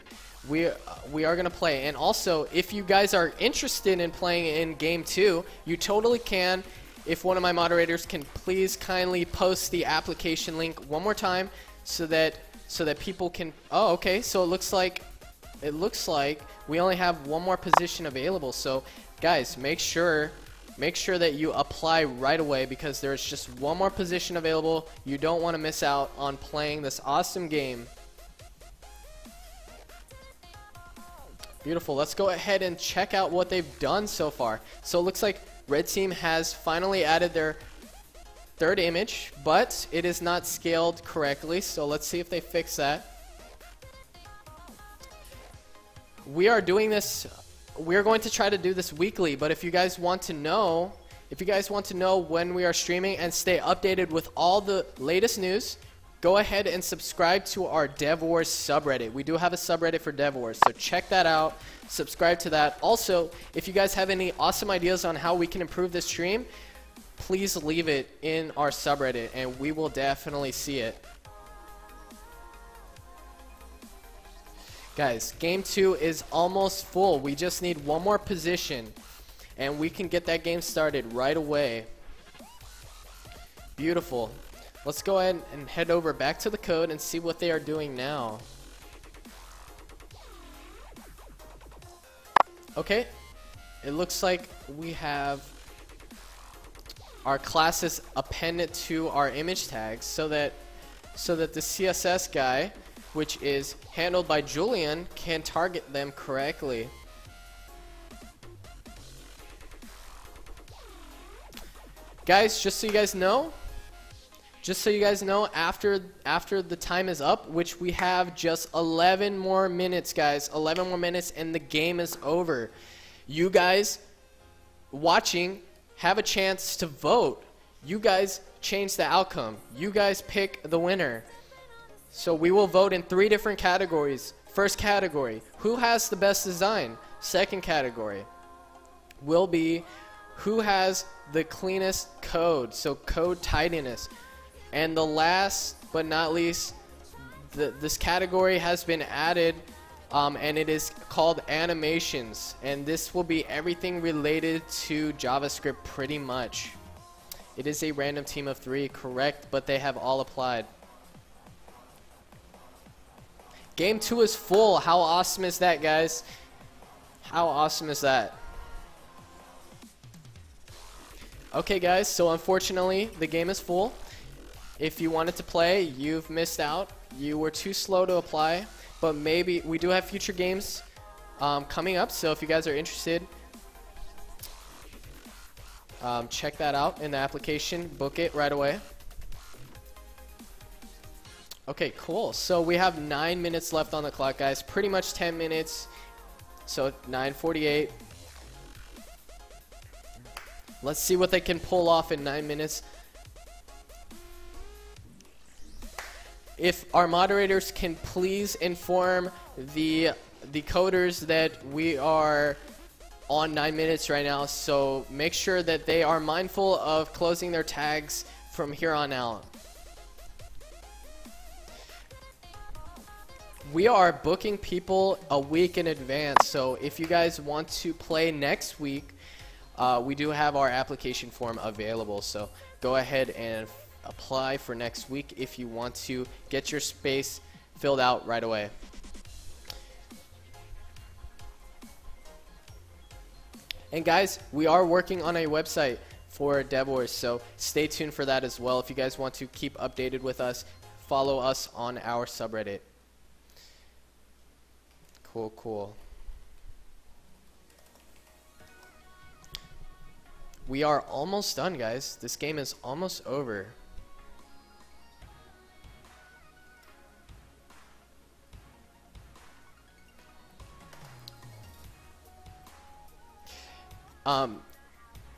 We are going to play. And also, if you guys are interested in playing in Game 2, you totally can. If one of my moderators can please kindly post the application link one more time so that people can... Oh, okay, so it looks like we only have one more position available. So, guys, make sure that you apply right away because there's just one more position available. You don't want to miss out on playing this awesome game. Beautiful. Let's go ahead and check out what they've done so far. So it looks like Red Team has finally added their third image, but it is not scaled correctly. So let's see if they fix that. We are doing this... We're going to try to do this weekly, but if you guys want to know when we are streaming and stay updated with all the latest news, go ahead and subscribe to our DevWars subreddit. We do have a subreddit for DevWars, so check that out. Subscribe to that. Also, if you guys have any awesome ideas on how we can improve this stream, please leave it in our subreddit, and we will definitely see it. Guys, Game 2 is almost full. We just need one more position, and we can get that game started right away. Beautiful. Let's go ahead and head over back to the code and see what they are doing now. Okay, it looks like we have our classes appended to our image tags so that the CSS guy, which is handled by Julian, can target them correctly. Guys, just so you guys know, after the time is up, which we have just 11 more minutes, guys, 11 more minutes, and the game is over. You guys watching have a chance to vote. You guys change the outcome. You guys pick the winner. So we will vote in 3 different categories. First category, who has the best design? Second category will be who has the cleanest code, so code tidiness. And the last but not least, this category has been added, and it is called animations. And this will be everything related to JavaScript pretty much. It is a random team of 3, correct, but they have all applied. Game 2 is full. How awesome is that, guys? How awesome is that? Okay, guys, so unfortunately, the game is full. If you wanted to play, you've missed out. You were too slow to apply, but maybe we do have future games coming up, so if you guys are interested, check that out in the application. Book it right away. Okay, cool. So we have 9 minutes left on the clock, guys. Pretty much 10 minutes. So 9:48. Let's see what they can pull off in 9 minutes. If our moderators can please inform the coders that we are on 9 minutes right now, so make sure that they are mindful of closing their tags from here on out. We are booking people a week in advance, so if you guys want to play next week, we do have our application form available, so go ahead and apply for next week if you want to get your space filled out right away. And guys, we are working on a website for DevWars, so stay tuned for that as well. If you guys want to keep updated with us, follow us on our subreddit. Cool, cool. We are almost done, guys. This game is almost over.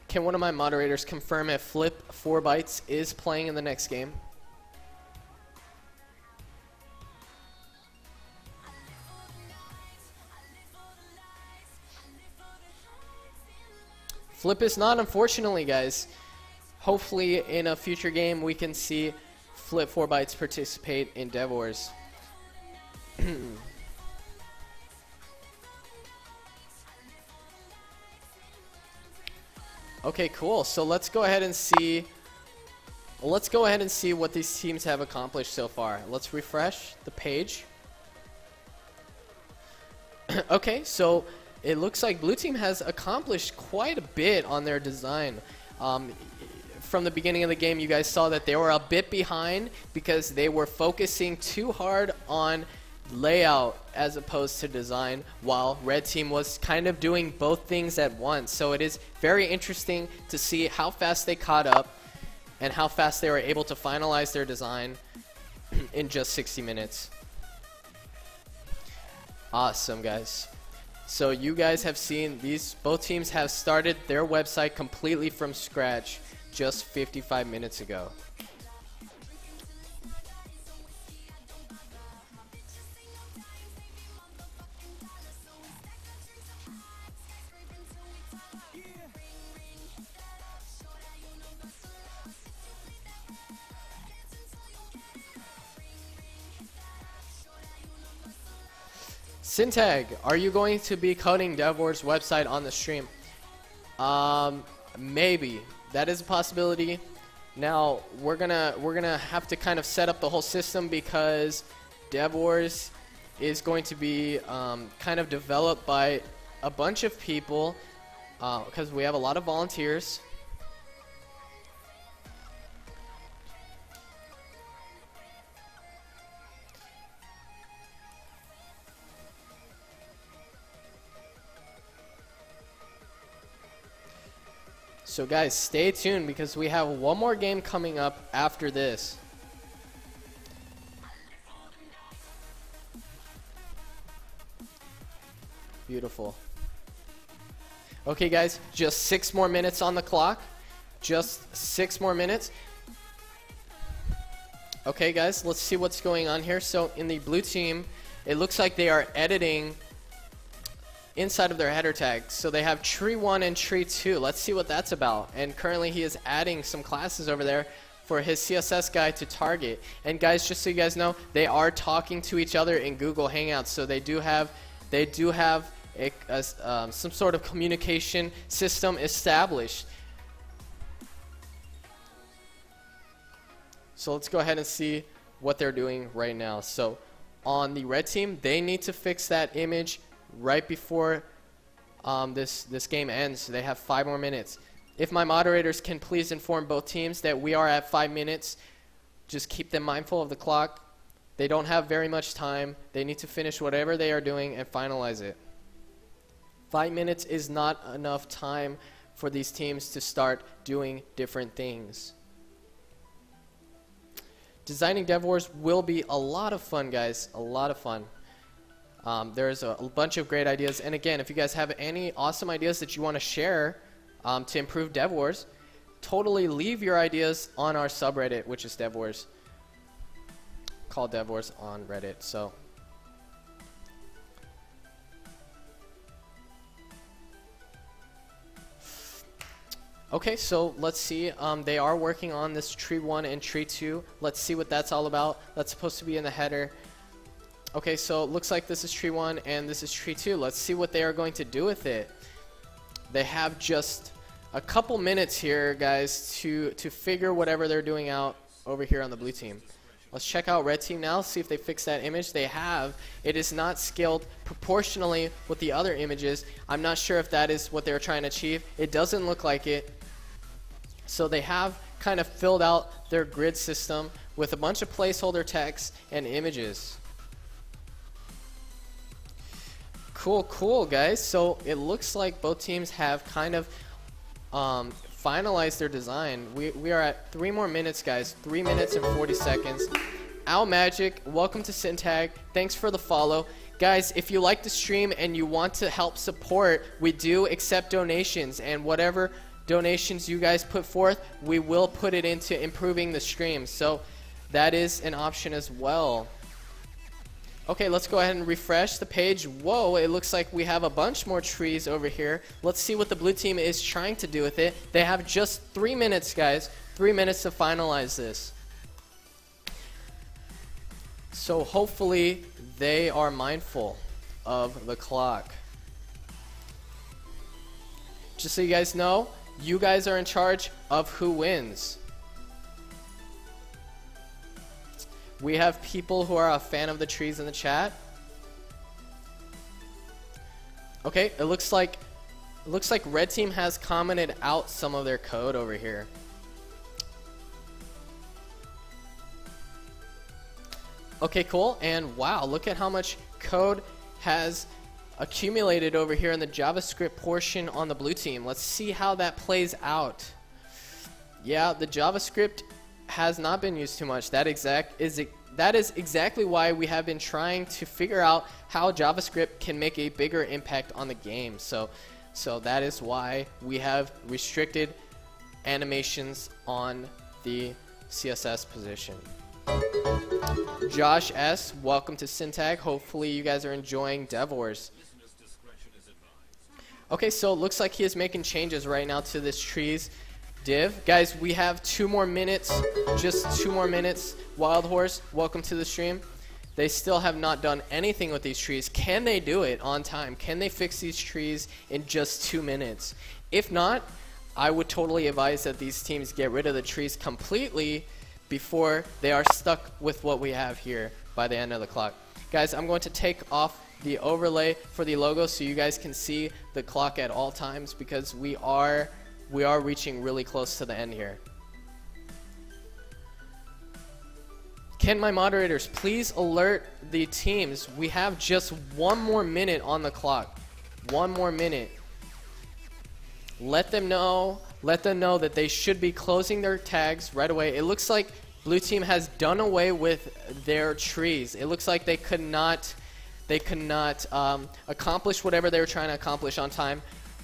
Can one of my moderators confirm if Flip 4 Bytes is playing in the next game? Flip is not, unfortunately, guys. Hopefully in a future game we can see Flip 4 Bytes participate in DevWars. Okay, cool. So let's go ahead and see. Let's go ahead and see what these teams have accomplished so far. Let's refresh the page. Okay, so it looks like Blue Team has accomplished quite a bit on their design. From the beginning of the game, you guys saw that they were a bit behind because they were focusing too hard on layout as opposed to design, while Red Team was kind of doing both things at once. So it is very interesting to see how fast they caught up and how fast they were able to finalize their design in just 60 minutes. Awesome, guys. So you guys have seen both teams have started their website completely from scratch just 55 minutes ago. Syntag, are you going to be coding DevWars website on the stream? Maybe. That is a possibility. Now we're gonna have to kind of set up the whole system because DevWars is going to be kind of developed by a bunch of people because we have a lot of volunteers. So guys, stay tuned because we have one more game coming up after this. Beautiful. Okay guys, just 6 more minutes on the clock. Just 6 more minutes. Okay guys, let's see what's going on here. So in the Blue Team, it looks like they are editing inside of their header tags. So they have tree 1 and tree 2. Let's see what that's about. And currently he is adding some classes over there for his CSS guy to target. And guys, just so you guys know, they are talking to each other in Google Hangouts. So they do have some sort of communication system established. So let's go ahead and see what they're doing right now. So on the Red Team, they need to fix that image right before this game ends. They have 5 more minutes. If my moderators can please inform both teams that we are at 5 minutes, just keep them mindful of the clock. They don't have very much time. They need to finish whatever they are doing and finalize it. 5 minutes is not enough time for these teams to start doing different things. Designing DevWars will be a lot of fun, guys. A lot of fun. There's a bunch of great ideas. And again, if you guys have any awesome ideas that you want to share to improve DevWars, totally leave your ideas on our subreddit, which is DevWars. Called DevWars on Reddit. So okay, so let's see. They are working on this tree 1 and tree 2. Let's see what that's all about. That's supposed to be in the header. Okay, so it looks like this is tree 1 and this is tree 2. Let's see what they are going to do with it. They have just a couple minutes here, guys, to figure whatever they're doing out over here on the Blue Team. Let's check out Red Team now, see if they fix that image. They have. It is not scaled proportionally with the other images. I'm not sure if that is what they're trying to achieve. It doesn't look like it. So they have kind of filled out their grid system with a bunch of placeholder text and images. Cool, guys. So it looks like both teams have kind of finalized their design. We are at 3 more minutes, guys. 3 minutes and 40 seconds. Owl Magic, welcome to Syntag. Thanks for the follow. Guys, if you like the stream and you want to help support, we do accept donations. And whatever donations you guys put forth, we will put it into improving the stream. So that is an option as well. Okay, let's go ahead and refresh the page. Whoa, it looks like we have a bunch more trees over here. Let's see what the Blue Team is trying to do with it. They have just 3 minutes, guys. 3 minutes to finalize this. So hopefully they are mindful of the clock. Just so you guys know, you guys are in charge of who wins. We have people who are a fan of the trees in the chat. Okay, it looks like red team has commented out some of their code over here. Okay, cool. And wow, look at how much code has accumulated over here in the JavaScript portion on the blue team. Let's see how that plays out. Yeah, the JavaScript has not been used too much. That is exactly why we have been trying to figure out how JavaScript can make a bigger impact on the game. So that is why we have restricted animations on the CSS position. Josh S., welcome to Syntag. Hopefully you guys are enjoying DevWars. Okay, so it looks like he is making changes right now to this trees div. Guys, we have 2 more minutes, just 2 more minutes. Wild Horse, welcome to the stream. They still have not done anything with these trees. Can they do it on time? Can they fix these trees in just 2 minutes? If not, I would totally advise that these teams get rid of the trees completely before they are stuck with what we have here by the end of the clock. Guys, I'm going to take off the overlay for the logo so you guys can see the clock at all times, because we are reaching really close to the end here. Can my moderators please alert the teams? We have just 1 more minute on the clock. 1 more minute. Let them know that they should be closing their tags right away. It looks like blue team has done away with their trees. It looks like they could not accomplish whatever they were trying to accomplish on time.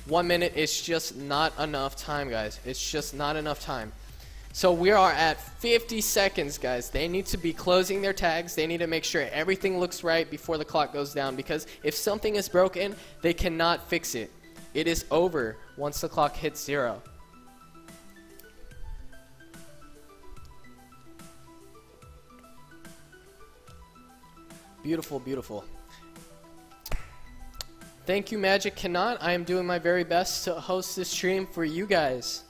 1 minute is just not enough time, guys. It's just not enough time. So we are at 50 seconds, guys. They need to be closing their tags. They need to make sure everything looks right before the clock goes down, because if something is broken, they cannot fix it. It is over once the clock hits 0. Beautiful, beautiful. Thank you, Magic Cannot. I am doing my very best to host this stream for you guys.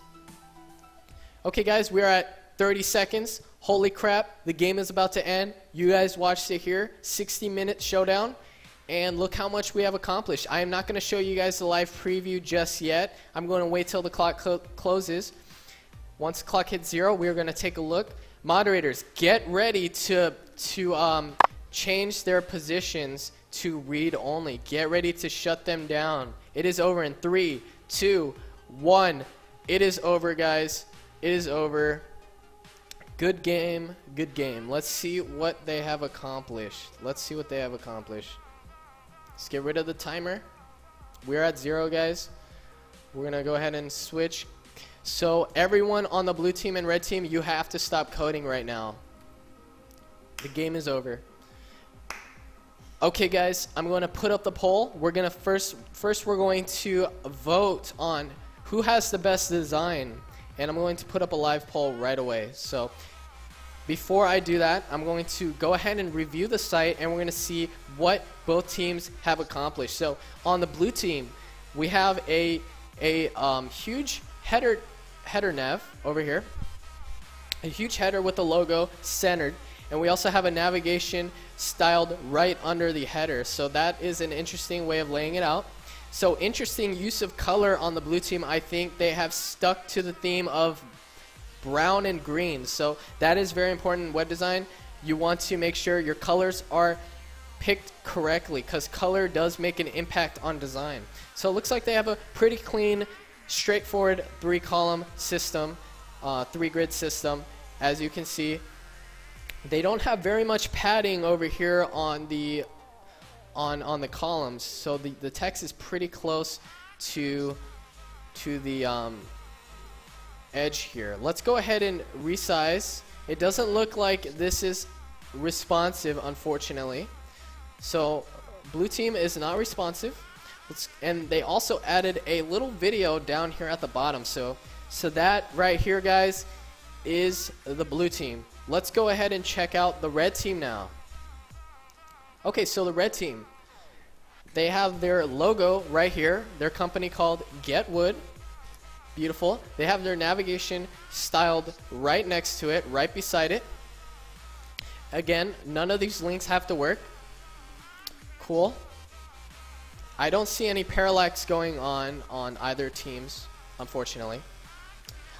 Okay, guys, we are at 30 seconds. Holy crap, the game is about to end. You guys watched it here. 60-minute showdown. And look how much we have accomplished. I am not going to show you guys the live preview just yet. I'm going to wait till the clock closes. Once the clock hits 0, we are going to take a look. Moderators, get ready to change their positions to read only. Get ready to shut them down. It is over in 3, 2, 1. It is over, guys. It is over. Good game. Good game. Let's see what they have accomplished. Let's see what they have accomplished. Let's get rid of the timer. We're at 0, guys. We're going to go ahead and switch. So everyone on the blue team and red team, you have to stop coding right now. The game is over. Okay, guys, I'm going to put up the poll. We're going to first we're going to vote on who has the best design, and I'm going to put up a live poll right away. So before I do that, I'm going to go ahead and review the site, and we're going to see what both teams have accomplished. So on the blue team, we have a huge header nav over here, a huge header with the logo centered. And we also have a navigation styled right under the header. So that is an interesting way of laying it out. So interesting use of color on the blue team. I think they have stuck to the theme of brown and green. So that is very important in web design. You want to make sure your colors are picked correctly, because color does make an impact on design. So it looks like they have a pretty clean, straightforward 3-column system, 3-grid system. As you can see, they don't have very much padding over here on the columns, so the text is pretty close to the edge here. Let's go ahead and resize. It doesn't look like this is responsive, unfortunately. So blue team is not responsive. And they also added a little video down here at the bottom. So that right here, guys, is the blue team. Let's go ahead and check out the red team now. Okay, so the red team, they have their logo right here, their company called Get Wood. Beautiful. They have their navigation styled right next to it, right beside it. Again, none of these links have to work. Cool. I don't see any parallax going on either teams, unfortunately.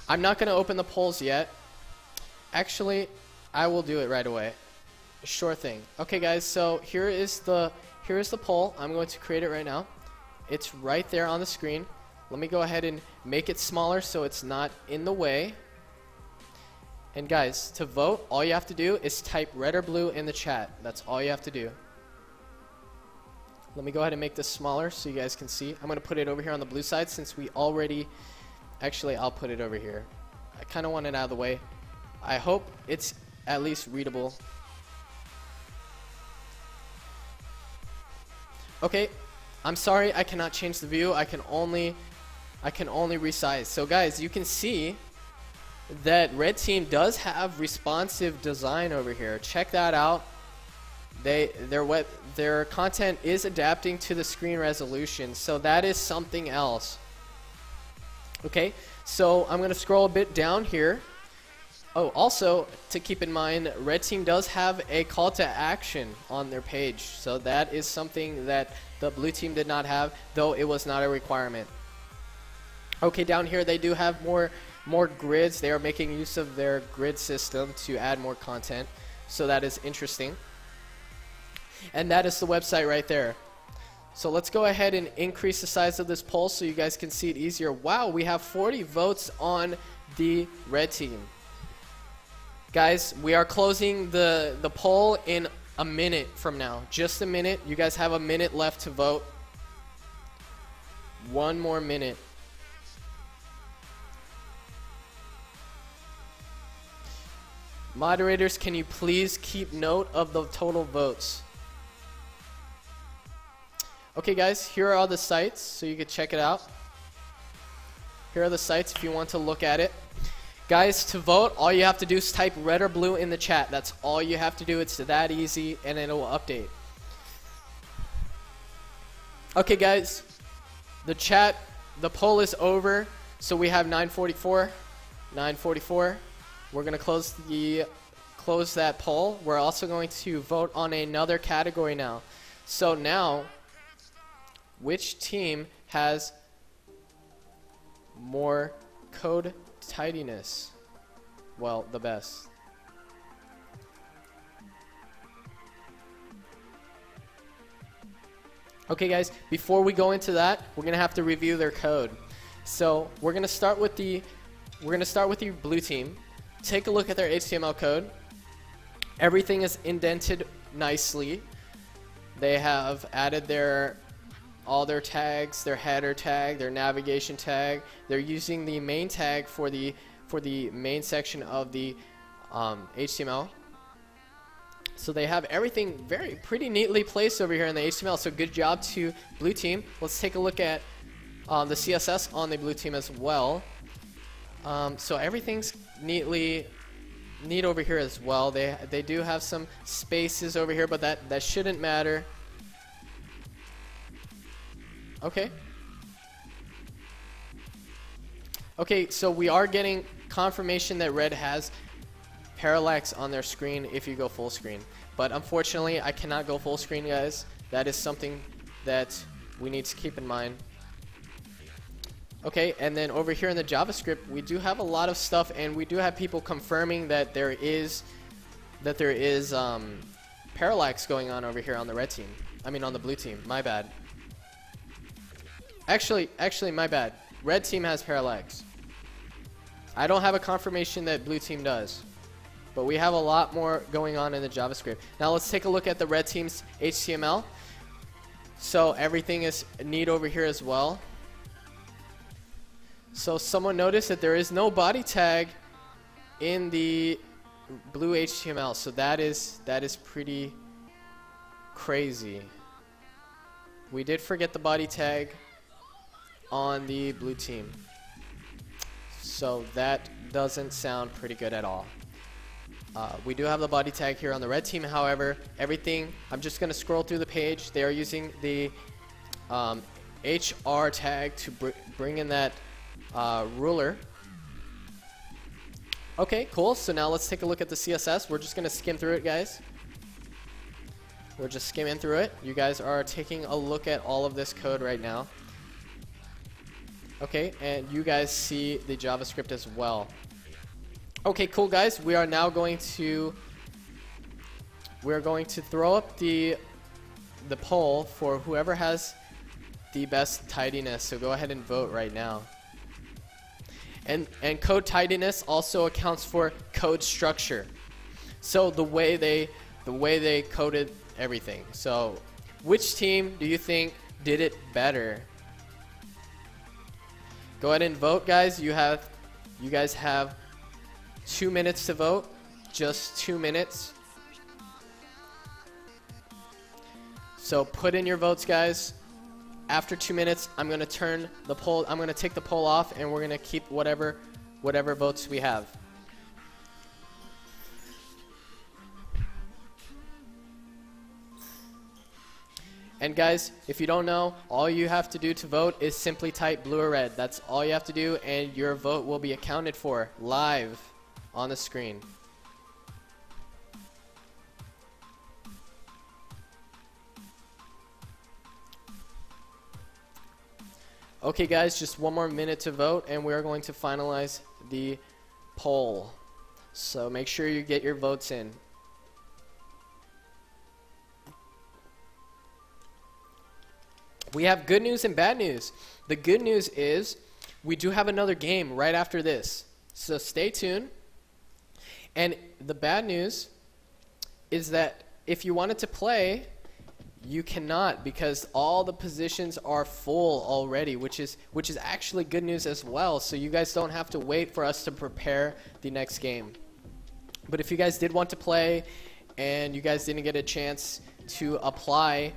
I'm not going to open the polls yet. Actually, I will do it right away. Sure thing. Okay, guys, so here is the poll. I'm going to create it right now. It's right there on the screen. Let me go ahead and make it smaller so it's not in the way. And guys, to vote, all you have to do is type red or blue in the chat. That's all you have to do. Let me go ahead and make this smaller so you guys can see. I'm going to put it over here on the blue side since we already... Actually, I'll put it over here. I kind of want it out of the way. I hope it's at least readable. Okay, I'm sorry I cannot change the view. I can only resize. So guys, you can see that red team does have responsive design over here. Check that out. Their content is adapting to the screen resolution, so that is something else. Okay, so I'm going to scroll a bit down here. Oh, also, to keep in mind, red team does have a call to action on their page, so that is something that the blue team did not have, though it was not a requirement. Okay, down here they do have more grids. They are making use of their grid system to add more content, so that is interesting. And that is the website right there. So let's go ahead and increase the size of this poll so you guys can see it easier. Wow, we have 40 votes on the red team. Guys, we are closing the poll in a minute from now. Just a minute. You guys have a minute left to vote. One more minute. Moderators, can you please keep note of the total votes? Okay, guys, here are all the sites, so you can check it out. Here are the sites if you want to look at it. Guys, to vote, all you have to do is type red or blue in the chat. That's all you have to do. It's that easy, and it will update. Okay, guys, the poll is over, so we have 9:44. 9:44. We're going to close that poll. We're also going to vote on another category now. So now, which team has more code tidiness? Well, the best. Okay, guys, before we go into that, we're going to have to review their code. So, we're going to start with the blue team. Take a look at their HTML code. Everything is indented nicely. They have added all their tags, their header tag, their navigation tag. They're using the main tag for the main section of the HTML. So they have everything pretty neatly placed over here in the HTML. So good job to blue team. Let's take a look at the CSS on the blue team as well. So everything's neat over here as well. They do have some spaces over here, but that shouldn't matter. Okay. Okay, so we are getting confirmation that red has parallax on their screen if you go full screen. But unfortunately, I cannot go full screen, guys. That is something that we need to keep in mind. Okay, and then over here in the JavaScript, we do have a lot of stuff, and we do have people confirming that there is parallax going on over here on the red team. I mean, on the blue team. My bad. Actually, my bad. Red team has parallax. I don't have a confirmation that blue team does, but we have a lot more going on in the JavaScript. Now let's take a look at the red team's HTML. So everything is neat over here as well. So someone noticed that there is no body tag in the blue HTML. So that is pretty crazy. We did forget the body tag on the blue team. So that doesn't sound pretty good at all. We do have the body tag here on the red team. However, everything, I'm just going to scroll through the page. They are using the HR tag to bring in that ruler. Okay, cool. So now let's take a look at the CSS. We're just going to skim through it, guys. We're just skimming through it. You guys are taking a look at all of this code right now. Okay, and you guys see the JavaScript as well. Okay, cool, guys. We are now going to throw up the poll for whoever has the best tidiness. So go ahead and vote right now. And code tidiness also accounts for code structure. So the way they coded everything. So which team do you think did it better? Go ahead and vote, guys. You guys have 2 minutes to vote. Just 2 minutes. So put in your votes, guys. After 2 minutes, I'm gonna turn the poll. I'm gonna take the poll off, and we're gonna keep whatever votes we have. And guys, if you don't know, all you have to do to vote is simply type blue or red. That's all you have to do, and your vote will be accounted for live on the screen. Okay, guys, just 1 more minute to vote, and we are going to finalize the poll. So make sure you get your votes in. We have good news and bad news. The good news is we do have another game right after this. So stay tuned. And the bad news is that if you wanted to play, you cannot, because all the positions are full already, which is actually good news as well. So you guys don't have to wait for us to prepare the next game. But if you guys did want to play and you guys didn't get a chance to apply,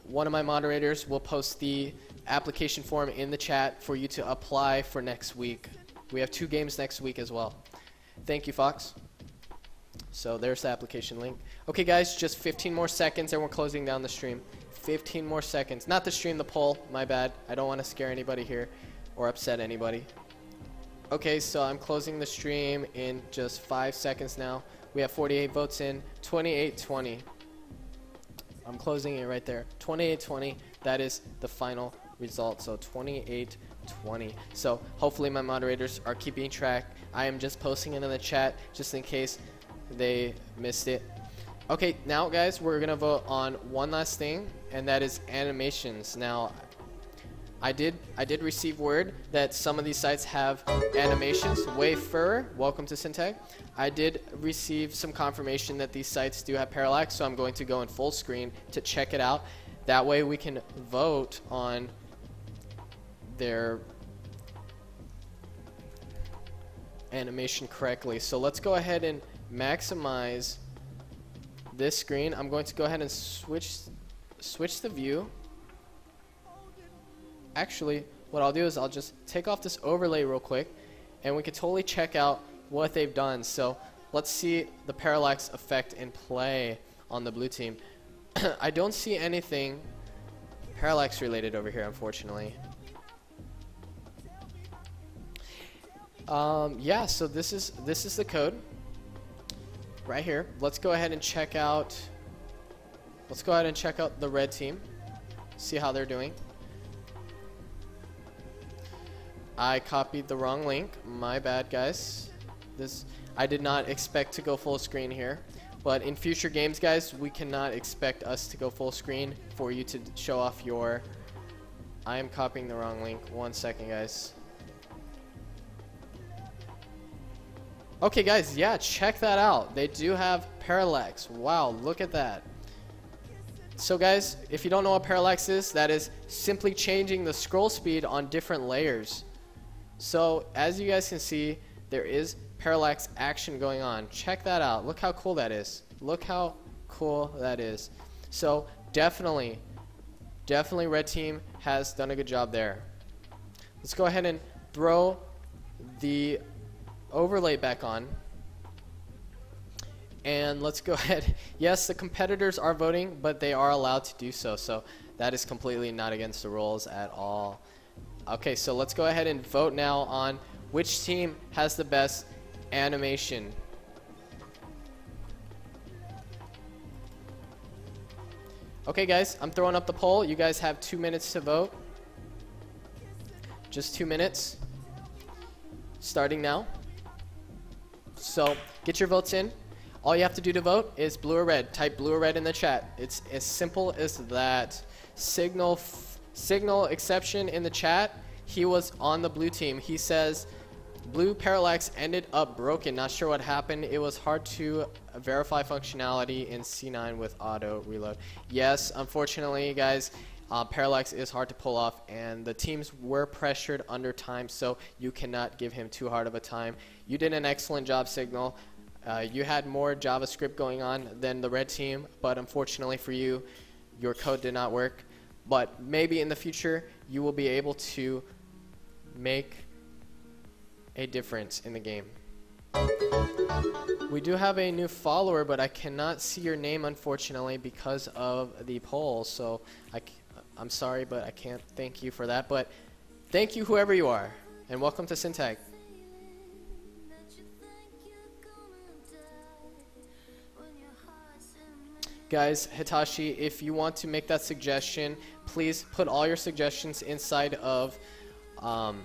one of my moderators will post the application form in the chat for you to apply for next week. We have 2 games next week as well. Thank you, Fox. So there's the application link. Okay, guys, just 15 more seconds and we're closing down the stream. 15 more seconds. Not the stream, the poll. My bad. I don't want to scare anybody here or upset anybody. Okay, so I'm closing the stream in just 5 seconds now. We have 48 votes in. 28-20. I'm closing it right there. 28-20. That is the final result. So 28-20. So hopefully my moderators are keeping track. I am just posting it in the chat just in case they missed it. Okay, now guys, we're gonna vote on one last thing, and that is animations. Now, I did receive word that some of these sites have animations. Wayfarer, welcome to Syntag. I did receive some confirmation that these sites do have parallax, so I'm going to go in full screen to check it out. That way we can vote on their animation correctly. So let's go ahead and maximize this screen. I'm going to go ahead and switch the view. Actually, what I'll do is I'll just take off this overlay real quick, and we can totally check out what they've done. So let's see the parallax effect in play on the blue team. I don't see anything parallax related over here, unfortunately. Yeah, so this is the code right here. Let's go ahead and check out the red team, see how they're doing. I copied the wrong link. My bad, guys. I did not expect to go full screen here. But in future games, guys, we cannot expect us to go full screen for you to show off your... I am copying the wrong link. 1 second, guys. Okay, guys, yeah, check that out. They do have parallax. Wow, look at that. So, guys, if you don't know what parallax is, that is simply changing the scroll speed on different layers. So, as you guys can see, there is parallax action going on. Check that out. Look how cool that is. Look how cool that is. So, definitely red team has done a good job there. Let's go ahead and throw the overlay back on. And let's go ahead. Yes, the competitors are voting, but they are allowed to do so. So that is completely not against the rules at all. Okay, so let's go ahead and vote now on which team has the best animation. Okay, guys, I'm throwing up the poll. You guys have 2 minutes to vote. Just 2 minutes. Starting now. So get your votes in. All you have to do to vote is blue or red. Type blue or red in the chat. It's as simple as that. Signal exception in the chat. He was on the blue team. He says blue parallax ended up broken. Not sure what happened. It was hard to verify functionality in C9 with auto reload. Yes, unfortunately, guys, parallax is hard to pull off, and the teams were pressured under time, so you cannot give him too hard of a time. You did an excellent job, Signal. You had more JavaScript going on than the red team, but unfortunately for you, your code did not work. But maybe in the future, you will be able to make a difference in the game. We do have a new follower, but I cannot see your name, unfortunately, because of the poll. So I'm sorry, but I can't thank you for that. But thank you, whoever you are, and welcome to Syntag. Guys, Hitachi, if you want to make that suggestion, please put all your suggestions inside of our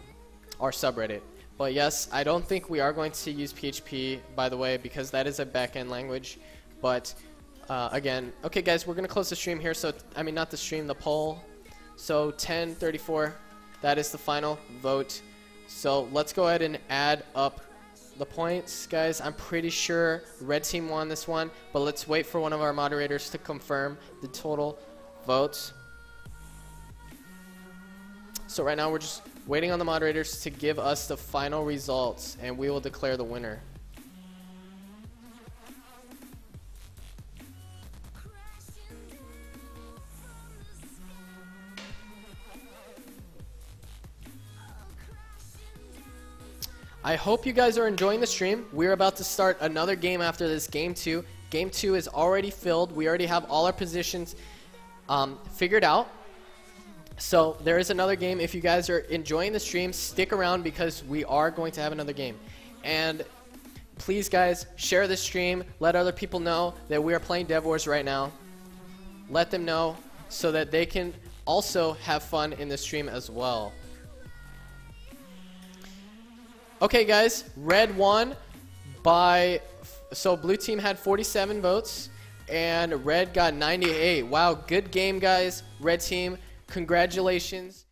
subreddit. But yes, I don't think we are going to use PHP, by the way, because that is a backend language. But again, okay, guys, we're going to close the stream here. So, I mean, not the stream, the poll. So 10:34, that is the final vote. So let's go ahead and add up the points, guys. I'm pretty sure red team won this one, but let's wait for one of our moderators to confirm the total votes. So right now we're just waiting on the moderators to give us the final results, and we will declare the winner. I hope you guys are enjoying the stream. We're about to start another game after this, Game 2. Game 2 is already filled. We already have all our positions figured out. So there is another game. If you guys are enjoying the stream, stick around because we are going to have another game. And please, guys, share this stream. Let other people know that we are playing DevWars right now. Let them know so that they can also have fun in the stream as well. Okay, guys, red won by, so blue team had 47 votes and red got 98. Wow, good game, guys. Red team, congratulations.